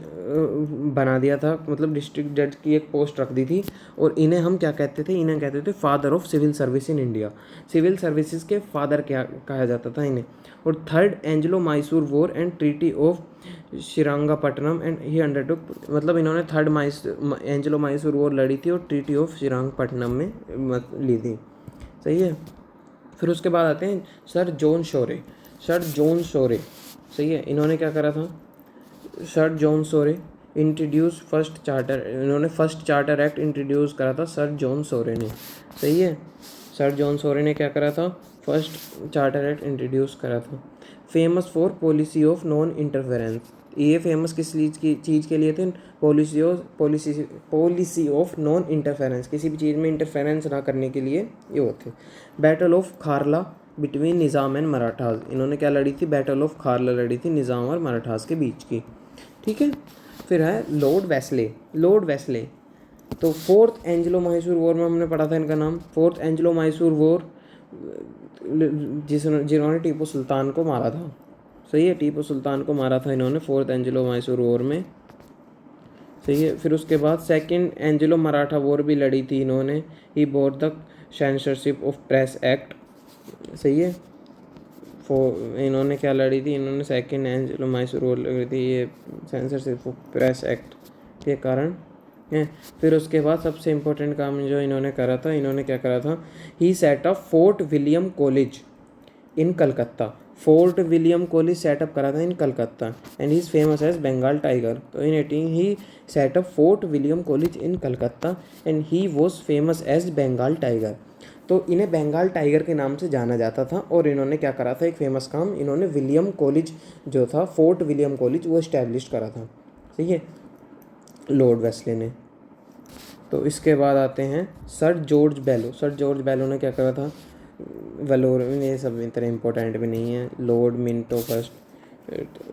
बना दिया था, मतलब डिस्ट्रिक्ट जज की एक पोस्ट रख दी थी। और इन्हें हम क्या कहते थे? इन्हें कहते थे father of civil service in India. Civil services के फादर क्या कहा जाता था इन्हें। और third Anglo Mysore war and treaty of Srirangapatnam and he undertook. मतलब इन्होंने थर्ड एंग्लो मैसूर वॉर लड़ी थी और ट्रीटी ऑफ श्रीरंगपट्टनम में ली थी। सही है। फिर उसके बाद आते हैं सर जॉन शोरे। सही है। इन्होंने क्या करा था? सर जॉन शोरे इंट्रोड्यूस फर्स्ट चार्टर। इन्होंने फर्स्ट चार्टर एक्ट इंट्रोड्यूस करा था सर जॉन शोरे ने। सही है। सर जॉन शोरे ने क्या करा था? फर्स्ट चार्टर एक्ट इंट्रोड्यूस करा था। Famous for policy of non interference. ये फेमस किस चीज़ के लिए थे? पॉलिसी ऑफ नॉन इंटरफेरेंस, किसी भी चीज़ में इंटरफेरेंस ना करने के लिए ये होते। Battle of Kharda between Nizam and Marathas. इन्होंने क्या लड़ी थी? बैटल ऑफ खारला लड़ी थी निज़ाम और मराठास के बीच की। ठीक है। फिर है लॉर्ड वेस्ले। तो फोर्थ एंग्लो मैसूर वॉर में हमने पढ़ा था इनका नाम। फोर्थ एंग्लो मैसूर वॉर जिन्होंने टीपू सुल्तान को मारा था। सही है। टीपू सुल्तान को मारा था इन्होंने फोर्थ एंग्लो मैसूर वॉर में। सही है। फिर उसके बाद सेकंड एंग्लो मराठा वॉर भी लड़ी थी इन्होंने। He bore the censorship of press act. सही है। इन्होंने क्या लड़ी थी? इन्होंने सेकंड एंग्लो मैसूर वॉर लड़ी थी ये सेंसरशिप ऑफ प्रेस एक्ट के कारण है। फिर उसके बाद सबसे इम्पोर्टेंट काम जो इन्होंने करा था, इन्होंने क्या करा था? He set up Fort William college in Calcutta. Fort William college set up करा था in Calcutta, and he is famous as Bengal tiger. तो in 18 he set up Fort William college in Calcutta and he was famous as Bengal tiger. तो इन्हें Bengal tiger के नाम से जाना जाता था। और इन्होंने क्या करा था? एक फेमस काम, इन्होंने विलियम कॉलेज जो था, फोर्ट विलियम कॉलेज, वो इस्टेब्लिश करा था। ठीक है, लॉर्ड वेस्ले ने। तो इसके बाद आते हैं सर जॉर्ज बेलो। सर जॉर्ज बेलो ने क्या करा था, वेलोर, ये सब इतना इम्पोर्टेंट भी नहीं है। लॉर्ड मिंटो फर्स्ट,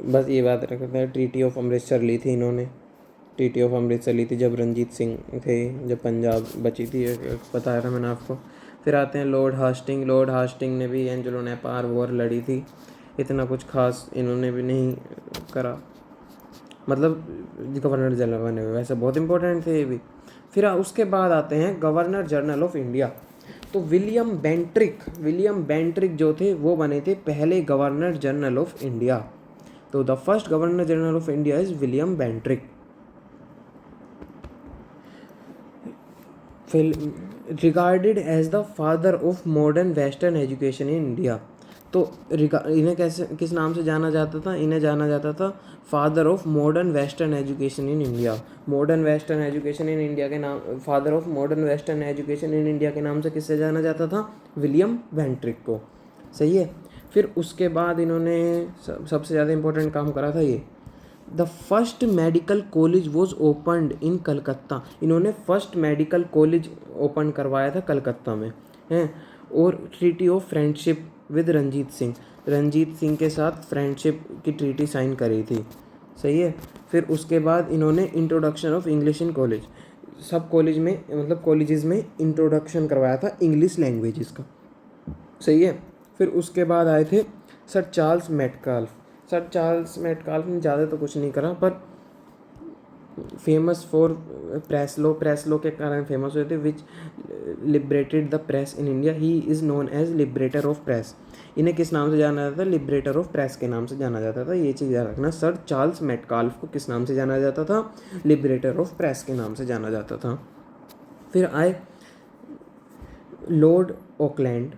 बस ये बात रखते हैं। ट्रीटी ऑफ अमृतसर ली थी इन्होंने, ट्रीटी ऑफ अमृतसर ली थी जब रंजीत सिंह थे, जब पंजाब बची थी, बताया था मैंने आपको। फिर आते हैं लॉर्ड हास्टिंग। लॉर्ड हास्टिंग ने भी एंग्लो नेपाल वॉर लड़ी थी, इतना कुछ खास इन्होंने भी नहीं करा, मतलब गवर्नर जनरल बने हुए, वैसे बहुत इंपॉर्टेंट थे ये भी। फिर उसके बाद आते हैं गवर्नर जनरल ऑफ इंडिया। तो विलियम बेंट्रिक जो थे वो बने थे पहले गवर्नर जनरल ऑफ इंडिया। तो the first governor general of India is William Bentinck. Regarded as the father of modern western education in India. तो इन्हें कैसे, किस नाम से जाना जाता था? इन्हें जाना जाता था father of modern western education in India. Modern western education in India के नाम, father of modern western education in India के नाम से किससे जाना जाता था? विलियम बेंट्रिक को। सही है। फिर उसके बाद इन्होंने सबसे ज़्यादा इम्पोर्टेंट काम करा था ये, the first medical college was opened इन कलकत्ता। इन्होंने फर्स्ट मेडिकल कॉलेज ओपन करवाया था कलकत्ता में, हैं। और treaty of friendship with Ranjit Singh के साथ फ्रेंडशिप की ट्रीटी साइन करी थी। सही है। फिर उसके बाद इन्होंने introduction of English in college, सब कॉलेज में, मतलब कॉलेजेस में इंट्रोडक्शन करवाया था इंग्लिश लैंग्वेजेस का। सही है। फिर उसके बाद आए थे sir Charles Metcalfe. Sir Charles Metcalfe ने ज़्यादा तो कुछ नहीं करा, पर फेमस फॉर प्रेस लॉ के कारण फेमस हुए थे, which liberated the press in India. He is known as liberator of press. इन्हें किस नाम से जाना जाता था? लिबरेटर ऑफ प्रेस के नाम से जाना जाता था। ये चीज़ याद रखना, सर चार्ल्स मेटकाल्फ को किस नाम से जाना जाता था? लिबरेटर ऑफ प्रेस के नाम से जाना जाता था। फिर आए लॉर्ड ऑकलैंड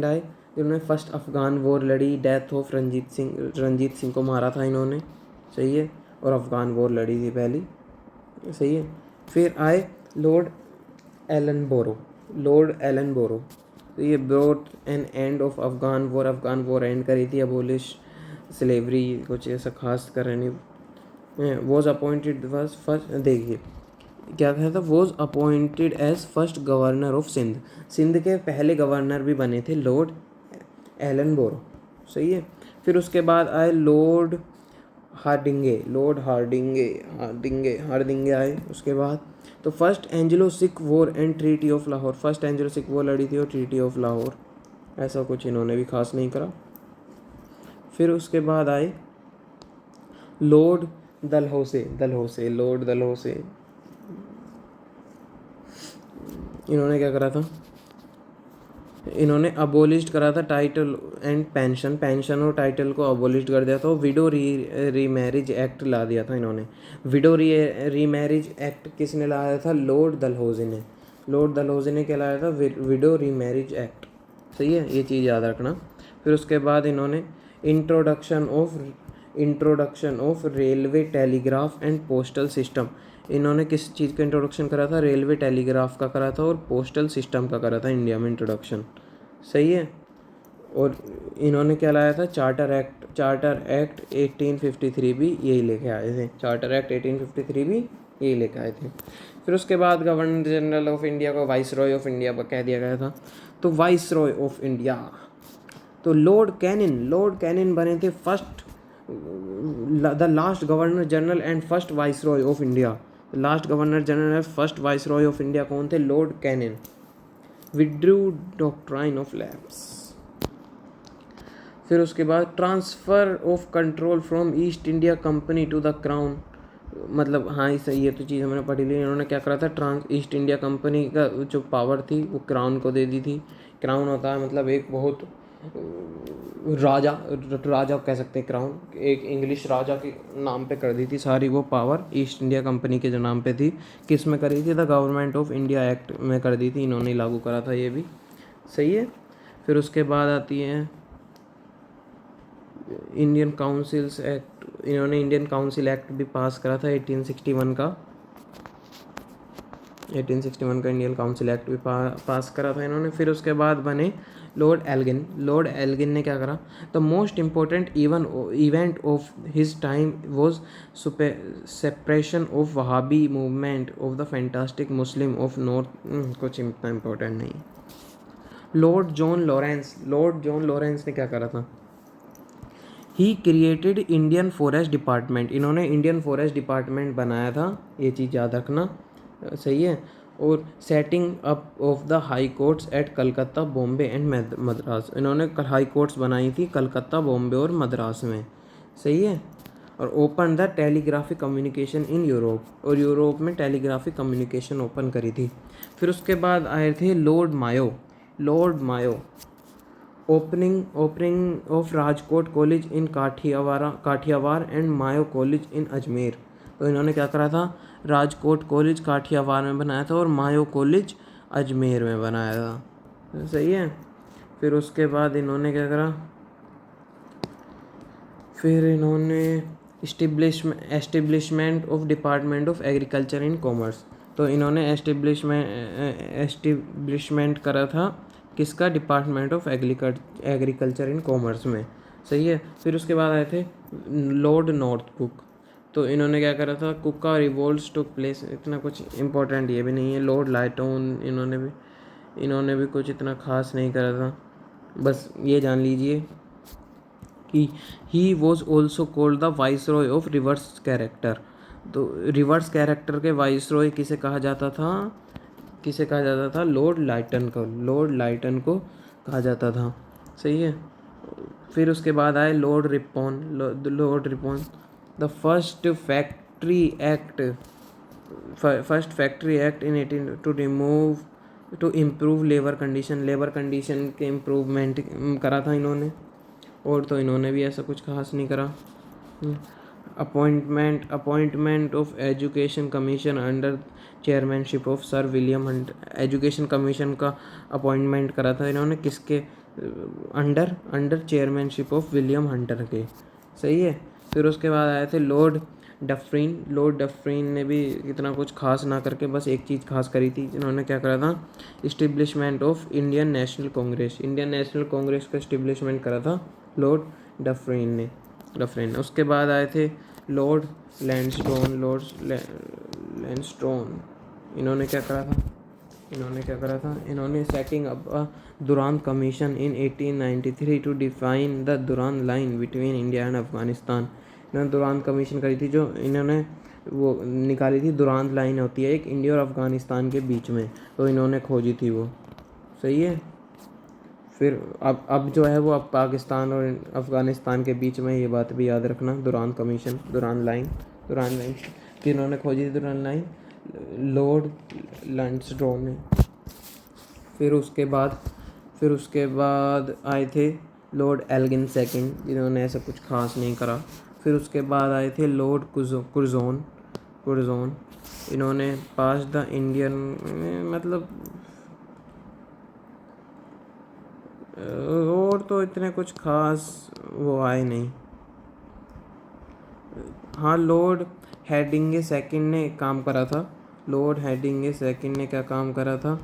आए, जिन्होंने फर्स्ट अफ़गान वॉर लड़ी, डेथ ऑफ रंजीत सिंह को मारा था इन्होंने। सही है। और अफ़गान वॉर लड़ी थी पहली। सही है। फिर आए लॉर्ड एलन बोरो। तो ये brought an end of Afghan war end करी थी, अबोलिश स्लेवरी, कुछ ऐसा खास कर नहीं। वॉज अपॉइंटेड फर्स्ट, देखिए क्या कहा था, was appointed as first governor of Sindh के पहले गवर्नर भी बने थे लॉर्ड एलन बोरो। सही है। फिर उसके बाद आए लॉर्ड हार्डिंगे आए उसके बाद। तो first Anglo Sikh war and treaty of Lahore, first Anglo Sikh war लड़ी थी और ट्रीटी ऑफ लाहौर, ऐसा कुछ इन्होंने भी खास नहीं करा। फिर उसके बाद आए लॉर्ड डलहौसी। इन्होंने क्या करा था? इन्होंने अबोलिश करा था टाइटल एंड पेंशन और टाइटल को अबोलिश कर दिया था। विडो रीमैरिज एक्ट ला दिया था इन्होंने। विडो रीमैरिज एक्ट किसने लाया था? लॉर्ड डलहौजी ने क्या लाया था? Window remarriage act. सही है, ये चीज़ याद रखना। फिर उसके बाद इन्होंने introduction of railway telegraph and postal system. इन्होंने किस चीज़ का इंट्रोडक्शन करा था? रेलवे टेलीग्राफ का करा था और पोस्टल सिस्टम का करा था इंडिया में इंट्रोडक्शन। सही है। और इन्होंने क्या लाया था? चार्टर एक्ट 1853 भी यही लेके आए थे। चार्टर एक्ट 1853 भी यही लेके आए थे। फिर उसके बाद गवर्नर जनरल ऑफ इंडिया को वाइसरॉय ऑफ इंडिया कह दिया गया था। तो वाइसरॉय ऑफ इंडिया, तो लॉर्ड कैनिन बने थे first, the last governor general and first viceroy of India. Last governor general and first viceroy of India कौन थे? Lord Canning. Withdrew doctrine of lapse. फिर उसके बाद transfer of control from East India company to the crown, मतलब हाँ सही है, तो चीज़ हमने पढ़ी ली। इन्होंने क्या करा था? ईस्ट इंडिया कंपनी का जो पावर थी वो क्राउन को दे दी थी। क्राउन होता है मतलब एक बहुत राजा कह सकते हैं। क्राउन एक इंग्लिश राजा के नाम पे कर दी थी सारी वो पावर, ईस्ट इंडिया कंपनी के जो नाम पे थी। किस में करी थी? The government of India act में कर दी थी, इन्होंने लागू करा था ये भी। सही है। फिर उसके बाद आती है इंडियन काउंसिल्स एक्ट। इन्होंने इंडियन काउंसिल एक्ट भी पास करा था 1861 का। 1861 का इंडियन काउंसिल एक्ट भी पास करा था इन्होंने। फिर उसके बाद बने लॉर्ड एल्गिन। लॉर्ड एल्गिन ने क्या करा, the most important event of his time was separation of Wahhabi movement of the fantastic Muslim of north. कुछ इतना इम्पोर्टेंट नहीं। लॉर्ड जॉन लॉरेंस ने क्या करा था, he created Indian forest department. इन्होंने इंडियन फॉरेस्ट डिपार्टमेंट बनाया था, ये चीज़ याद रखना, सही है। और setting up of the high courts at Calcutta, Bombay and Madras. इन्होंने हाई कोर्ट्स बनाई थी कलकत्ता, बॉम्बे और मद्रास में, सही है। और open the telegraphic communication in Europe, और यूरोप में टेलीग्राफिक कम्युनिकेशन ओपन करी थी। फिर उसके बाद आए थे lord Mayo opening of Rajkot college in Kathiawar and Mayo college in Ajmer. तो इन्होंने क्या करा था, राजकोट कॉलेज काठियावाड़ में बनाया था और मायो कॉलेज अजमेर में बनाया था, सही है। फिर उसके बाद इन्होंने क्या करा, फिर इन्होंने establishment of department of agriculture in commerce. तो इन्होंने एस्टिब्लिशमेंट करा था किसका, department of agriculture in commerce में, सही है। फिर उसके बाद आए थे लॉर्ड नॉर्थ कुक। तो इन्होंने क्या करा था, कुक का रिवोल्ट टुक प्लेस, इतना कुछ इम्पोर्टेंट ये भी नहीं है। लॉर्ड लाइटन, इन्होंने भी कुछ इतना खास नहीं करा था, बस ये जान लीजिए कि he was also called the vice Roy of reverse character. तो रिवर्स कैरेक्टर के वाइस रॉय किसे कहा जाता था, लॉर्ड लाइटन को कहा जाता था, सही है। फिर उसके बाद आए lord Ripon. The first factory act in 18 to improve labour condition के इम्प्रूवमेंट करा था इन्होंने। और तो इन्होंने भी ऐसा कुछ खास नहीं करा। Appointment of education commission under chairmanship of sir William Hunt. Education commission का अपॉइंटमेंट करा था इन्होंने, किसके under chairmanship of William Hunter के, सही है। फिर उसके बाद आए थे लॉर्ड डफरिन ने भी इतना कुछ खास ना करके बस एक चीज़ खास करी थी, इन्होंने क्या करा था, establishment of Indian national Congress का इस्टेब्लिशमेंट करा था लॉर्ड डफरिन ने। उसके बाद आए थे लॉर्ड लैंडस्टोन। इन्होंने क्या करा था, इन्होंने setting up a Durand commission in 1893 to define the Durand line between India and Afghanistan. इन्होंने दुरान कमीशन करी थी, जो इन्होंने वो निकाली थी, दुरान लाइन होती है एक इंडिया और अफगानिस्तान के बीच में, तो इन्होंने खोजी थी वो, सही है। फिर अब जो है वो अब पाकिस्तान और अफ़गानिस्तान के बीच में, ये बात भी याद रखना, दुरान लाइन कि इन्होंने खोजी थी दुरान लाइन, लॉर्ड लैंडस्टोन ने। फिर उसके बाद आए थे लॉर्ड एल्गिन सेकंड, जिन्होंने ऐसा कुछ खास नहीं करा। फिर उसके बाद आए थे लॉर्ड कुर्जोन। इन्होंने पास द इंडियन, मतलब और तो इतने कुछ खास वो आए नहीं। हाँ, लॉर्ड हेडिंगे सेकंड ने काम करा था। लॉर्ड हेडिंगे सेकंड ने क्या काम करा था,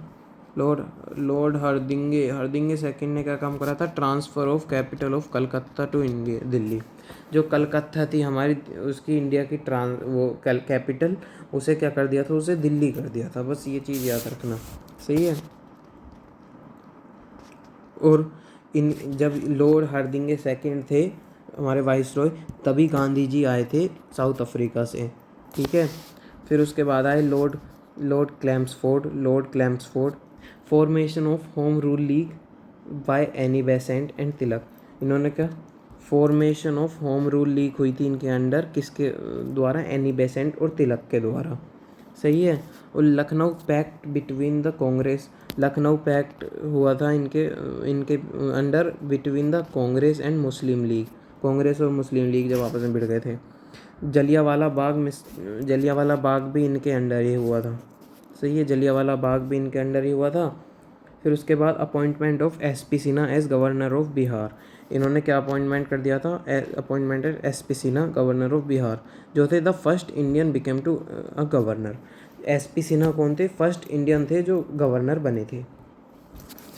लॉर्ड हर्दिंगे सेकंड ने क्या काम करा था, transfer of capital of Calcutta to India Delhi. जो कलकत्ता थी हमारी, उसकी इंडिया की कैपिटल, उसे क्या कर दिया था, उसे दिल्ली कर दिया था, बस ये चीज़ याद रखना, सही है। और जब लॉर्ड हर्दिंगे सेकंड थे हमारे वाइसरॉय, तभी गांधी जी आए थे साउथ अफ्रीका से, ठीक है। फिर उसके बाद आए lord Chelmsford. Formation of home rule league by Annie Besant and Tilak. इन्होंने क्या, formation of home rule league हुई थी इनके अंडर, किसके द्वारा, एनी बेसेंट और तिलक के द्वारा, सही है। और Lucknow pact between the Congress, Lucknow pact हुआ था इनके under between the Congress and Muslim League. Congress और मुस्लिम लीग जब आपस में भिड़ गए थे। जलियांवाला बाग भी इनके अंडर ही हुआ था, सही है, जलियांवाला बाग भी इनके अंडर ही हुआ था। फिर उसके बाद appointment of SP Sinha as governor of Bihar. इन्होंने क्या अपॉइंटमेंट कर दिया था, appointment SP Sinha governor of Bihar, जो थे the first Indian became to a governor. SP Sinha कौन थे? फर्स्ट इंडियन थे जो गवर्नर बने थे।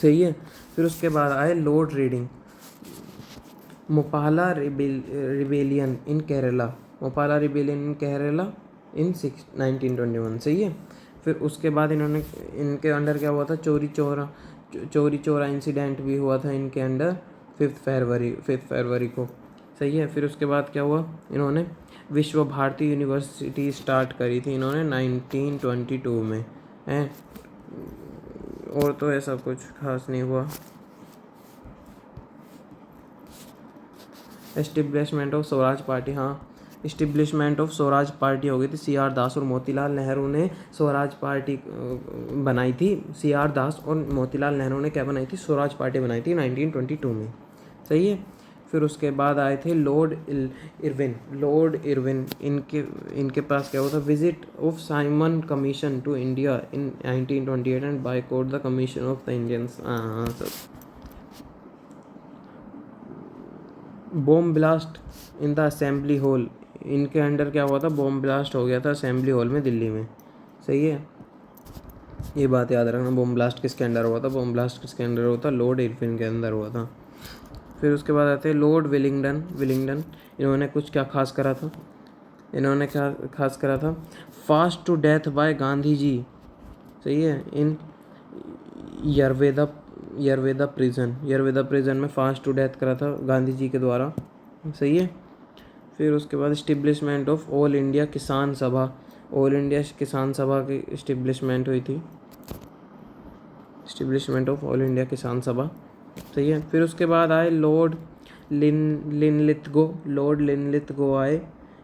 सही है। फिर उसके बाद आए lord Reading, Moplah rebellion in Kerala, Moplah rebellion in Kerala in 1921। सही है। फिर उसके बाद इन्होंने, इनके अंडर क्या हुआ था? चोरी चोरा इंसिडेंट भी हुआ था इनके अंडर 5 फरवरी को। सही है। फिर उसके बाद क्या हुआ? इन्होंने विश्व भारती यूनिवर्सिटी स्टार्ट करी थी इन्होंने 1922 में, हैं। और तो ऐसा कुछ खास नहीं हुआ। एस्टिब्लिशमेंट ऑफ स्वराज पार्टी, हाँ, इस्टिब्लिशमेंट ऑफ स्वराज पार्टी हो गई थी। CR दास और मोतीलाल नेहरू ने स्वराज पार्टी बनाई थी। CR दास और मोतीलाल नेहरू ने क्या बनाई थी? स्वराज पार्टी बनाई थी 1922 में। सही है। फिर उसके बाद आए थे लॉर्ड इरविन। इनके पास क्या हुआ था? Visit of Simon commission to India in 1928 and boycott the commission of the Indians. हाँ सब। Bomb blast in the assembly hall, इनके अंडर क्या हुआ था? बॉम्ब ब्लास्ट हो गया था असेंबली हॉल में दिल्ली में। सही है। ये बात याद रखना, बॉम्ब ब्लास्ट किसके अंडर हुआ था? बॉम्ब ब्लास्ट किसके अंडर हुआ था? लॉर्ड इरविन के अंदर हुआ था। फिर उसके बाद आते हैं लॉर्ड विलिंगडन। इन्होंने कुछ क्या खास करा था? इन्होंने क्या खास करा था? Fast to death by Gandhi ji. सही है। इन यरवेदा प्रिजन में फास्ट टू डेथ करा था गांधी जी के द्वारा। सही है। फिर उसके बाद इस्टिब्लिशमेंट ऑफ ऑल इंडिया किसान सभा, ऑल इंडिया किसान सभा की इस्टिब्लिशमेंट हुई थी। इस्टिब्लिशमेंट ऑफ ऑल इंडिया किसान सभा। सही है। फिर उसके बाद आए लॉर्ड लिनलिथगो आए।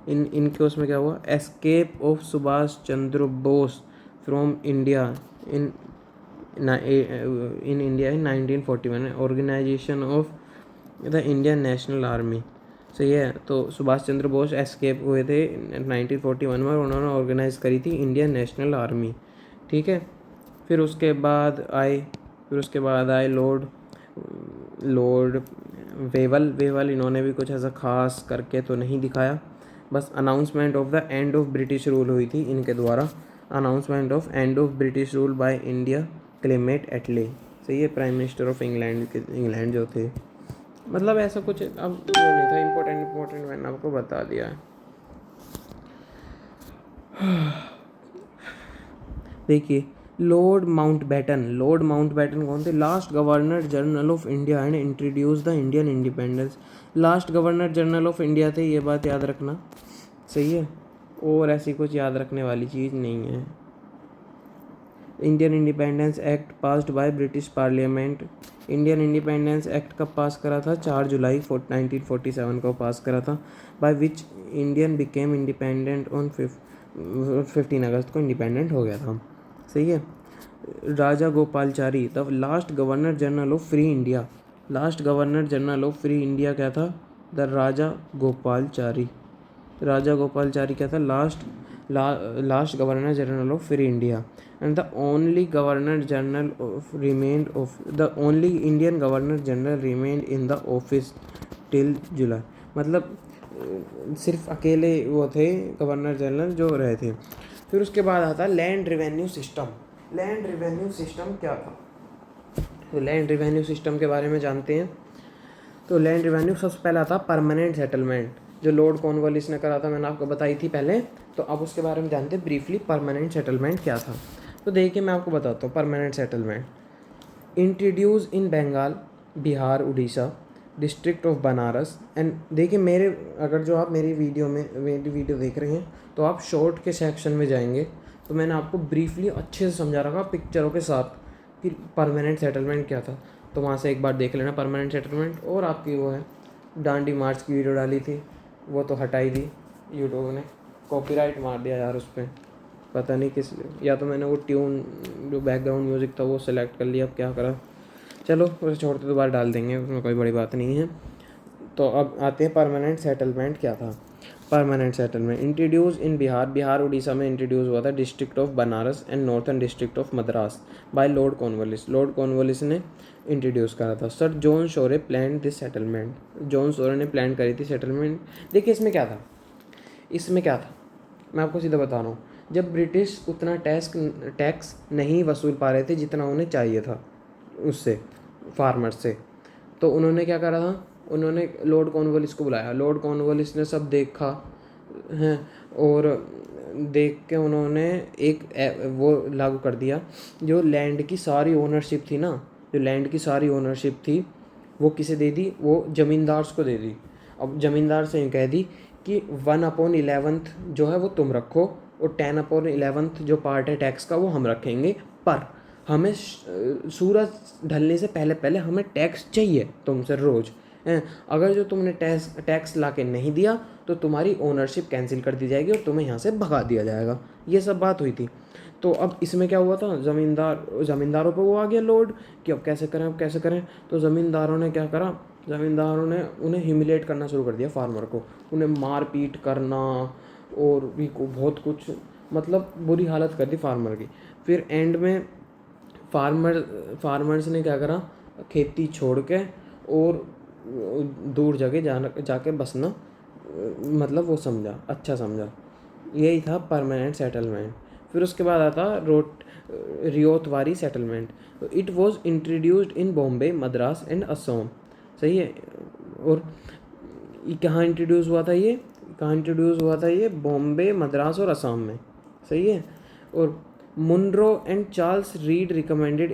इनके उसमें क्या हुआ? Escape of Subhash Chandra Bose from India in India in 1941, organisation of the Indian national army. सही है। तो सुभाष चंद्र बोस एस्केप हुए थे 1941 में, उन्होंने ऑर्गेनाइज करी थी इंडियन नेशनल आर्मी। ठीक है। फिर उसके बाद आए लॉर्ड वेवल। इन्होंने भी कुछ ऐसा खास करके तो नहीं दिखाया, बस announcement of the end of British rule हुई थी इनके द्वारा। Announcement of end of British rule by India Clement एटले। सही है। प्राइम मिनिस्टर ऑफ इंग्लैंड जो थे। मतलब ऐसा कुछ अब वो नहीं था, इम्पोर्टेंट मैंने आपको बता दिया है। देखिए, लॉर्ड माउंटबेटन कौन थे? Last governor general of India and introduce the Indian independence. Last governor general of India थे, ये बात याद रखना। सही है। और ऐसी कुछ याद रखने वाली चीज़ नहीं है। Indian independence act passed by British parliament. Indian independence act कब पास करा था? 4 जुलाई 1947 को पास करा था। By which Indian became independent on 15 August को इंडिपेंडेंट हो गया था। सही है। Rajagopalachari the last governor general of free India. Last governor general of free India क्या था? द राजा गोपालचारी क्या था? Last governor general of free India and the only Indian governor general remained in the office till July. मतलब सिर्फ अकेले वो थे governor general जो रहे थे। फिर उसके बाद आता land revenue system. Land revenue system क्या था? तो लैंड रेवेन्यू सिस्टम के बारे में जानते हैं। तो लैंड रेवेन्यू सबसे पहला था परमानेंट सेटलमेंट, जो लॉर्ड कॉर्नवालिस ने करा था, मैंने आपको बताई थी पहले। तो अब उसके बारे में जानते हैं ब्रीफली, परमानेंट सेटलमेंट क्या था। तो देखिए मैं आपको बताता हूँ। Permanent settlement introduce in Bengal, Bihar, Orissa, district of Banaras and देखिए अगर जो आप मेरी वीडियो देख रहे हैं तो आप शॉर्ट के सेक्शन में जाएंगे तो मैंने आपको ब्रीफली अच्छे से समझा रखा पिक्चरों के साथ कि परमानेंट सेटलमेंट क्या था। तो वहाँ से एक बार देख लेना परमानेंट सेटलमेंट। और आपकी वो है डांडी मार्च की वीडियो डाली थी, वो तो हटाई दी यूट्यूब ने, कॉपीराइट मार दिया यार उस पर, पता नहीं किस, या तो मैंने वो ट्यून जो बैकग्राउंड म्यूज़िक था वो सेलेक्ट कर लिया, अब क्या करा। चलो उसे छोड़ते दोबारा डाल देंगे, उसमें कोई बड़ी बात नहीं है। तो अब आते हैं परमानेंट सेटलमेंट क्या था। Permanent settlement introduce in Bihar Orissa में इंट्रोड्यूस हुआ था, district of Banaras and northern district of Madras by lord Cornwallis ने इंट्रोड्यूस करा था। Sir John Shore plan this settlement. John Shore ने प्लान करी थी सेटलमेंट। देखिए इसमें क्या था, मैं आपको सीधा बता रहा हूँ। जब ब्रिटिश उतना टैक्स नहीं वसूल पा रहे थे जितना उन्हें चाहिए था उससे, फार्मर्स से, तो उन्होंने क्या करा था, उन्होंने लॉर्ड कॉर्नवालिस को बुलाया। लॉर्ड कॉर्नवालिस ने सब देखा हैं, और देख के उन्होंने वो लागू कर दिया, जो लैंड की सारी ओनरशिप थी ना, जो लैंड की सारी ओनरशिप थी वो किसे दे दी, वो ज़मींदार्स को दे दी। अब ज़मींदार से यूँ कह दी कि 1/11 जो है वो तुम रखो, और 10/11 जो पार्ट है टैक्स का वो हम रखेंगे, पर हमें सूरज ढलने से पहले पहले हमें टैक्स चाहिए तुमसे रोज़ हैं। अगर जो तुमने टैक्स ला के नहीं दिया तो तुम्हारी ओनरशिप कैंसिल कर दी जाएगी और तुम्हें यहाँ से भगा दिया जाएगा। ये सब बात हुई थी। तो अब इसमें क्या हुआ था, ज़मींदारों पे वो आ गया लोड कि अब कैसे करें, अब कैसे करें। तो ज़मींदारों ने क्या करा, ज़मींदारों ने उन्हें ह्यूमिलेट करना शुरू कर दिया, फार्मर को, उन्हें मार पीट करना और भी बहुत कुछ, मतलब बुरी हालत कर दी फार्मर की। फिर एंड में फार्मर्स ने क्या करा, खेती छोड़ के और दूर जगह जाके बसना, मतलब वो समझा, अच्छा समझा। यही था परमानेंट सेटलमेंट। फिर उसके बाद आता रियोतवारी सेटलमेंट। तो it was introduced in Bombay, Madras and Assam. सही है। और ये कहाँ इंट्रोड्यूस हुआ था, ये कहाँ इंट्रोड्यूस हुआ था, ये बॉम्बे, मद्रास और असम में। सही है। और Munro and Charles Reid recommended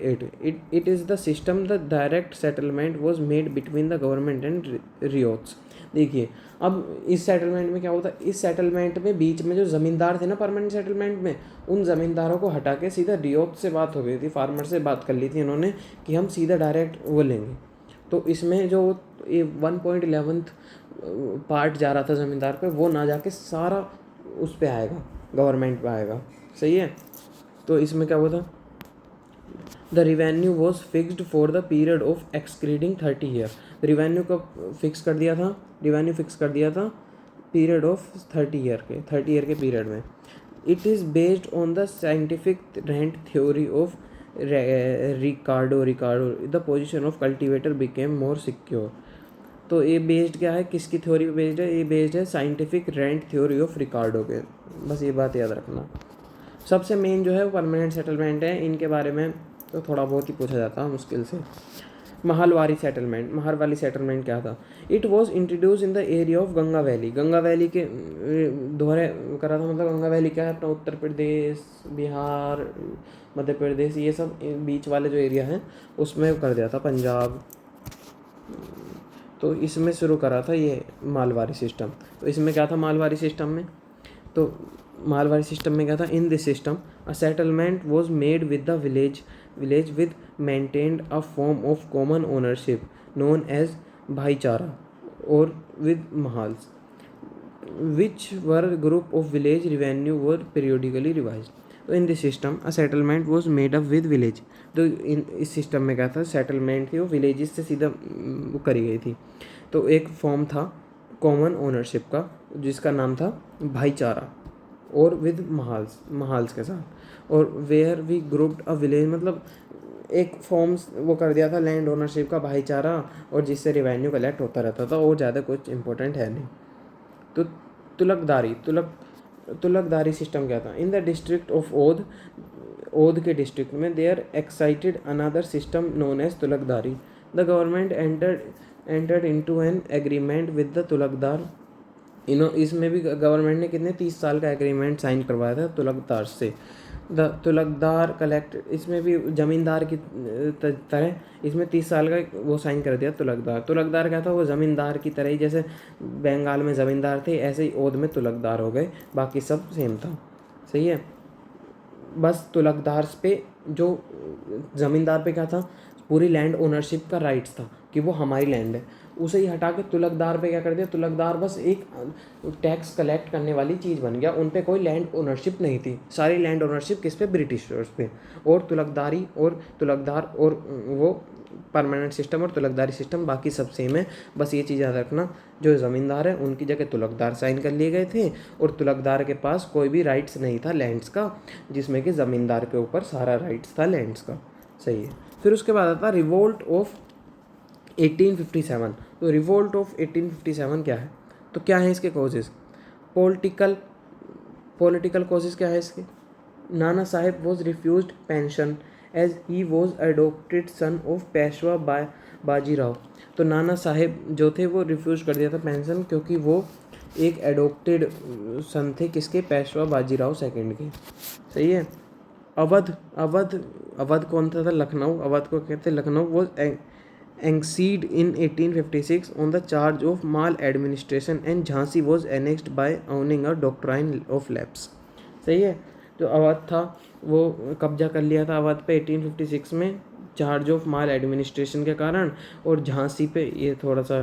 it is the system the direct settlement was made between the government and ryots. देखिए अब इस सेटलमेंट में क्या होता है, इस सेटलमेंट में बीच में जो ज़मींदार थे ना परमानेंट सेटलमेंट में, उन ज़मींदारों को हटा के सीधा रियोट से बात हो गई थी, फार्मर से बात कर ली थी इन्होंने कि हम सीधा डायरेक्ट वो लेंगे। तो इसमें जो ये 1/11 पार्ट जा रहा था ज़मींदार पे, वो ना जाके सारा उस पे आएगा, गवर्नमेंट पे आएगा। सही है। तो इसमें क्या हुआ था, the revenue was fixed for the period of exceeding 30 year. Revenue को फिक्स कर दिया था, रिवेन्यू फिक्स कर दिया था पीरियड ऑफ 30 ईयर के पीरियड में। It is based on the scientific rent theory of Ricardo the position of cultivator became more secure. तो ये बेस्ड क्या है, किसकी थ्योरी पे बेस्ड है, ये बेस्ड है साइंटिफिक रेंट थ्योरी ऑफ रिकार्डो के। बस ये बात याद रखना। सबसे मेन जो है वो परमानेंट सेटलमेंट है, इनके बारे में तो थोड़ा बहुत ही पूछा जाता है मुश्किल से। महालवारी सेटलमेंट क्या था, it was introduce in the area of Ganga valley के दोहरे करा था। मतलब गंगा वैली क्या है, अपना उत्तर प्रदेश, बिहार, मध्य प्रदेश, ये सब बीच वाले जो एरिया हैं उसमें कर दिया था, पंजाब। तो इसमें शुरू करा था ये मालवारी सिस्टम। तो इसमें क्या था मालवारी सिस्टम में, तो मालवारी सिस्टम में क्या था, in this system a settlement was made with the village with maintained a form of common ownership known as bhaichara और with mahals which were group of village revenue were periodically revise. तो in this system a settlement was made up with village. तो इस system में क्या था, settlement थी वो villages से सीधा वो करी गई थी। तो एक फॉर्म था कॉमन ओनरशिप का जिसका नाम था भाईचारा, और विद महाल्स के साथ। और where we grouped a village, मतलब एक फॉर्म्स वो कर दिया था लैंड ओनरशिप का, भाईचारा, और जिससे रिवेन्यू कलेक्ट होता रहता था, और ज़्यादा कुछ इंपॉर्टेंट है नहीं। तो तुलकदारी सिस्टम क्या था, in the district of Oudh के डिस्ट्रिक्ट में there existed another system known as taluqdari. The government entered into an agreement with the taluqdar. इसमें भी गवर्नमेंट ने कितने 30 साल का एग्रीमेंट साइन करवाया था तुलकदार से। द तुलकदार कलेक्ट, इसमें भी ज़मींदार की तरह इसमें 30 साल का वो साइन कर दिया तुलकदार क्या था, वो ज़मींदार की तरह ही, जैसे बंगाल में ज़मींदार थे ऐसे ही ओध में तुलकदार हो गए, बाकी सब सेम था। सही है। बस तुलकदार पे जो ज़मींदार पे क्या था, पूरी लैंड ओनरशिप का राइट्स था कि वो हमारी लैंड है, उसे ही हटा के तुलकदार पे क्या कर दिया, तुलकदार बस एक टैक्स कलेक्ट करने वाली चीज़ बन गया, उन पे कोई लैंड ओनरशिप नहीं थी। सारी लैंड ओनरशिप किस पे, ब्रिटिशर्स पे। और तुलकदार और वो परमानेंट सिस्टम और तुलकदारी सिस्टम बाकी सब सेम है। बस ये चीज़ याद रखना, जो ज़मींदार है उनकी जगह तुलकदार साइन कर लिए गए थे, और तुलकदार के पास कोई भी राइट्स नहीं था लैंड्स का, जिसमें कि ज़मींदार के ऊपर सारा राइट्स था लैंड्स का। सही है। फिर उसके बाद आता रिवोल्ट ऑफ 1857। तो रिवोल्ट ऑफ 1857 क्या है, तो क्या है इसके कॉजेज़, पॉलिटिकल पॉलिटिकल कॉजेज क्या है इसके? Nana Saheb was refused pension as he was adopted son of Peshwa Bajirao. तो नाना साहेब जो थे वो रिफ्यूज कर दिया था पेंशन, क्योंकि वो एक एडोप्टेड सन थे किसके? पेशवा बाजीराव सेकंड के। सही है। अवध अवध अवध कौन था? लखनऊ। अवध को कहते लखनऊ। वो annexed in 1856 on the charge of maladministration and Jhansi was annexed by owning a doctrine of lapse. सही है। जो अवध था वो कब्जा कर लिया था अवध पे 1856 में, चार्ज ऑफ माल एडमिनिस्ट्रेशन के कारण। और झांसी पे, ये थोड़ा सा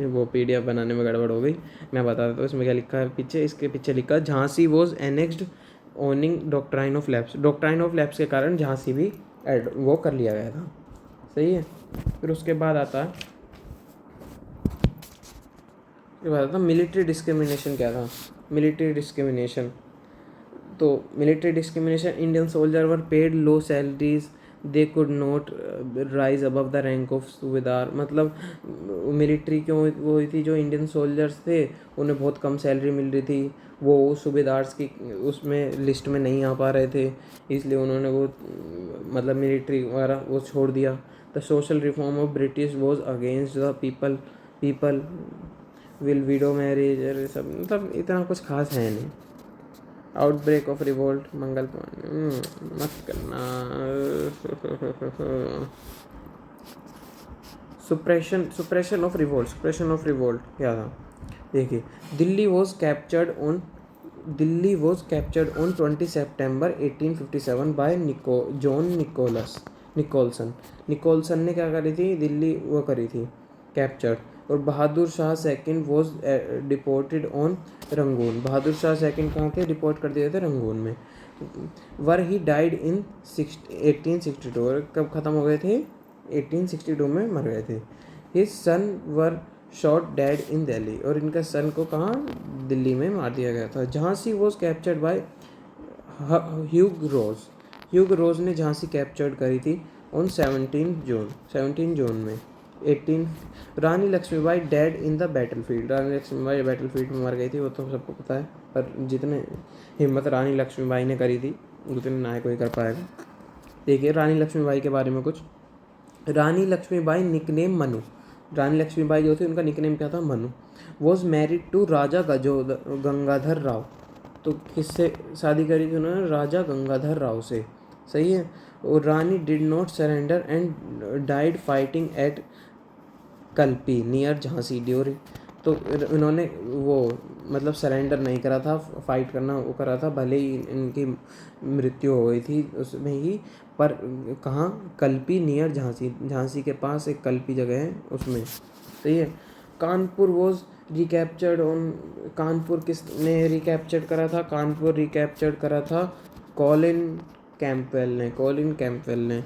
वो PDF बनाने में गड़बड़ हो गई, मैं बता देता हूँ इसमें क्या लिखा है पीछे। इसके पीछे लिखा है Jhansi was annexed owning doctrine of lapse. Doctrine of lapse के कारण झांसी भी वो कर लिया गया था। सही है। फिर उसके बाद आता है मिलिट्री डिस्क्रिमिनेशन। क्या था मिलिट्री डिस्क्रिमिनेशन? तो military discrimination, Indian soldier were paid low salaries, they could not rise above the rank of सूबेदार। मतलब मिलिट्री क्यों वो हुई थी? जो इंडियन सोल्जर्स थे उन्हें बहुत कम सैलरी मिल रही थी, वो सूबेदार्स की उसमें लिस्ट में नहीं आ पा रहे थे, इसलिए उन्होंने वो मतलब मिलिट्री वगैरह वो छोड़ दिया। The social reform of British was against the people will window marriage, सब मतलब इतना कुछ खास है नहीं। आउटब्रेक ऑफ रिवोल्ट, मंगल मत करना। सुप्रेशन ऑफ रिवोल्ट क्या था? देखिए, Delhi was captured on 20 September 1857 by John Nicholson ने क्या करी थी? दिल्ली वो करी थी कैप्चर्ड। और Bahadur Shah second was deported on Rangoon. Bahadur Shah second कहाँ थे? डिपोर्ट कर दिए थे रंगून में। Where he died in 1862। कब ख़त्म हो गए थे? 1862 में मर गए थे। हिज सन वर शॉट डेड इन दिल्ली। और इनका सन को कहाँ? दिल्ली में मार दिया गया था। Jhansi was captured by Hugh Rose ने झांसी कैप्चर्ड करी थी ऑन 17 जून में 18। Rani Lakshmibai dead in the battlefield. Rani Lakshmibai battlefield में मर गई थी, वो तो सबको पता है, पर जितने हिम्मत रानी लक्ष्मीबाई ने करी थी उतने ना कोई कर पाएगा। देखिए रानी लक्ष्मीबाई के बारे में कुछ। रानी लक्ष्मीबाई निकनेम मनु। रानी लक्ष्मीबाई जो थी उनका निकनेम क्या था? मनु। वॉज मैरिड टू राजा गंगाधर राव। तो किससे शादी करी थी उन्होंने? राजा गंगाधर राव से। सही है। और Rani did not surrender and died fighting at Kalpi near Jhansi during. तो इन्होंने वो मतलब सरेंडर नहीं करा था, फाइट करना वो करा था, भले ही इनकी मृत्यु हो गई थी उसमें ही, पर कहाँ? कल्पी नियर झांसी के पास एक कल्पी जगह है उसमें। सही है। Kanpur was recaptured on. Kanpur किसने रिकैप्चर्ड करा था? कानपुर रिकैप्चर्ड करा था कॉलिन कैंपबेल ने।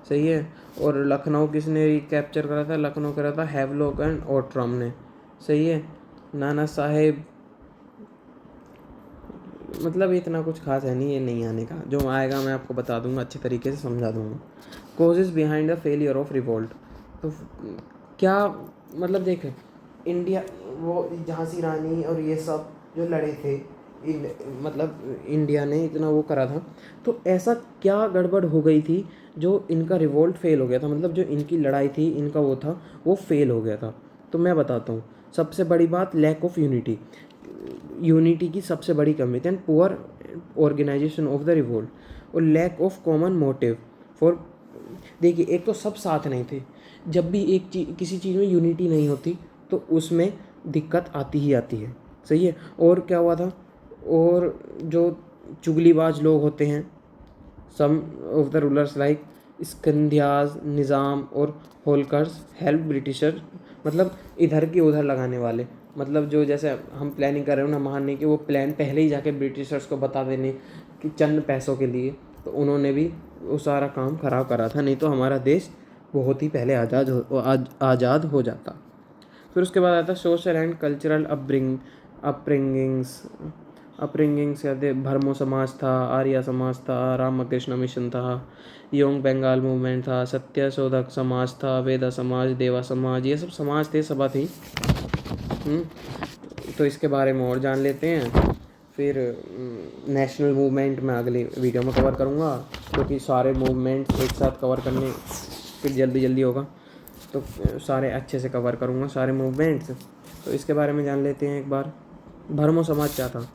सही है। और लखनऊ किसने रिकैप्चर करा था? लखनऊ करा था हैवलॉक एंड ओट्रम ने। सही है। नाना साहेब मतलब इतना कुछ खास है नहीं, ये नहीं आने का, जो आएगा मैं आपको बता दूंगा, अच्छे तरीके से समझा दूंगा। Causes behind the failure of revolt. तो क्या मतलब देखें, इंडिया वो झांसी रानी और ये सब जो लड़े थे, मतलब इंडिया ने इतना वो करा था, तो ऐसा क्या गड़बड़ हो गई थी जो इनका रिवोल्ट फेल हो गया था? मतलब जो इनकी लड़ाई थी, इनका वो था, वो फेल हो गया था। तो मैं बताता हूँ। सबसे बड़ी बात, लैक ऑफ यूनिटी की सबसे बड़ी कमी थी, and poor organisation of the revolt, और lack of common motive for. देखिए, एक तो सब साथ नहीं थे। जब भी किसी चीज़ में यूनिटी नहीं होती तो उसमें दिक्कत आती ही आती है। सही है। और क्या हुआ था? और जो चुगलीबाज लोग होते हैं, सम ऑफ द रूलर्स लाइक स्कंध्याज, निज़ाम और होलकर्स हेल्प ब्रिटिशर। मतलब इधर की उधर लगाने वाले, मतलब जो जैसे हम प्लानिंग कर रहे हो ना मारने की, वो प्लान पहले ही जाके ब्रिटिशर्स को बता देने कि चंद पैसों के लिए, तो उन्होंने भी वो सारा काम खराब करा था, नहीं तो हमारा देश बहुत ही पहले आज़ाद हो जाता। फिर उसके बाद आता सोशल एंड कल्चरल अपब्रिंगिंग्स कहते, भरमो समाज था, आर्य समाज था, रामकृष्ण मिशन था, योंग बंगाल मूवमेंट था, सत्य शोधक समाज था, वेदा समाज, देवा समाज, ये सब समाज थे, सभा थी। तो इसके बारे में और जान लेते हैं। फिर नेशनल मूवमेंट मैं अगली वीडियो में कवर करूँगा, क्योंकि सारे मूवमेंट्स एक साथ कवर करने फिर जल्दी होगा, तो सारे अच्छे से कवर करूँगा सारे मूवमेंट्स। तो इसके बारे में जान लेते हैं एक बार। भरमो समाज क्या था?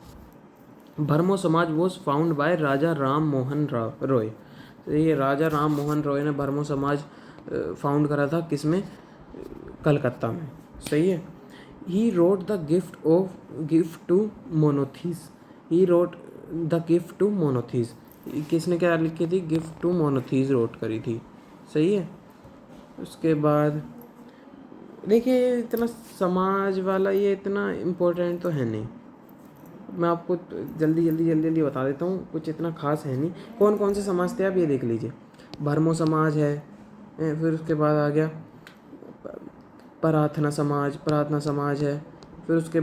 भरमो समाज वॉज फाउंड बाय राजा राम मोहन रॉय। तो ये राजा राम मोहन रॉय ने भरमो समाज फाउंड करा था, किस में? कलकत्ता में। सही है। He wrote the gift to monotheists. He wrote the gift to monotheists. किसने क्या लिखी थी? गिफ्ट टू मोनोथीस रोट करी थी। सही है। उसके बाद देखिए, इतना समाज वाला ये इतना इम्पोर्टेंट तो है नहीं, मैं आपको जल्दी बता देता हूँ, कुछ इतना खास है नहीं। कौन कौन से समाज थे आप ये देख लीजिए। भरमो समाज है, फिर उसके बाद आ गया प्रार्थना समाज है, फिर उसके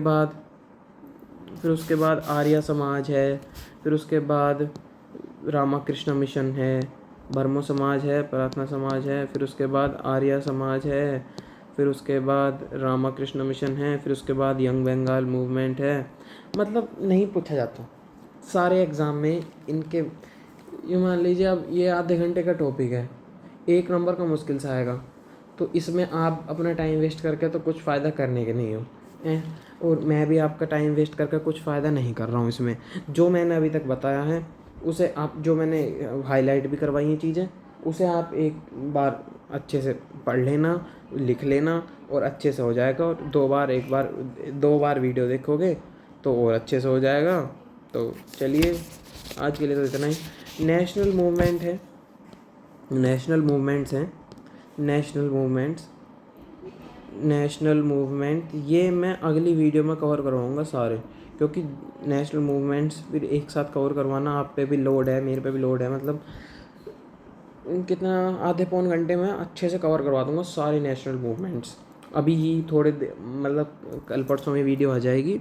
बाद आर्य समाज है, फिर उसके बाद रामाकृष्ण मिशन है। भरमो समाज है, प्रार्थना समाज है, फिर उसके बाद आर्य समाज है, फिर उसके बाद रामाकृष्ण मिशन है, फिर उसके बाद यंग बंगाल मूवमेंट है। मतलब नहीं पूछा जाता सारे एग्ज़ाम में इनके। ये मान लीजिए अब ये आधे घंटे का टॉपिक है, 1 नंबर का मुश्किल से आएगा, तो इसमें आप अपना टाइम वेस्ट करके तो कुछ फ़ायदा करने के नहीं हो हैं। और मैं भी आपका टाइम वेस्ट करके कुछ फ़ायदा नहीं कर रहा हूँ इसमें। जो मैंने अभी तक बताया है उसे आप, जो मैंने हाईलाइट भी करवाई हैं चीज़ें, उसे आप एक बार अच्छे से पढ़ लेना, लिख लेना, और अच्छे से हो जाएगा। और 2 बार वीडियो देखोगे तो और अच्छे से हो जाएगा। तो चलिए, आज के लिए तो इतना ही। नेशनल मूवमेंट है, नेशनल मूवमेंट्स हैं, नेशनल मूवमेंट ये मैं अगली वीडियो में कवर करवाऊँगा सारे, क्योंकि नेशनल मूवमेंट्स फिर एक साथ कवर करवाना आप पे भी लोड है, मेरे पे भी लोड है। मतलब कितना, आधे पौन घंटे में अच्छे से कवर करवा दूँगा सारे नेशनल मूवमेंट्स। अभी ही मतलब कल परसों में वीडियो आ जाएगी।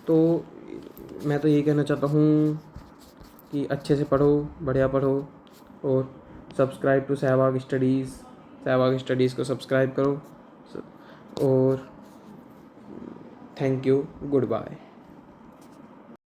तो मैं तो यही कहना चाहता हूँ कि अच्छे से पढ़ो, बढ़िया पढ़ो, और सब्सक्राइब टू सहवाग स्टडीज़ को सब्सक्राइब करो। और थैंक यू, गुड बाय।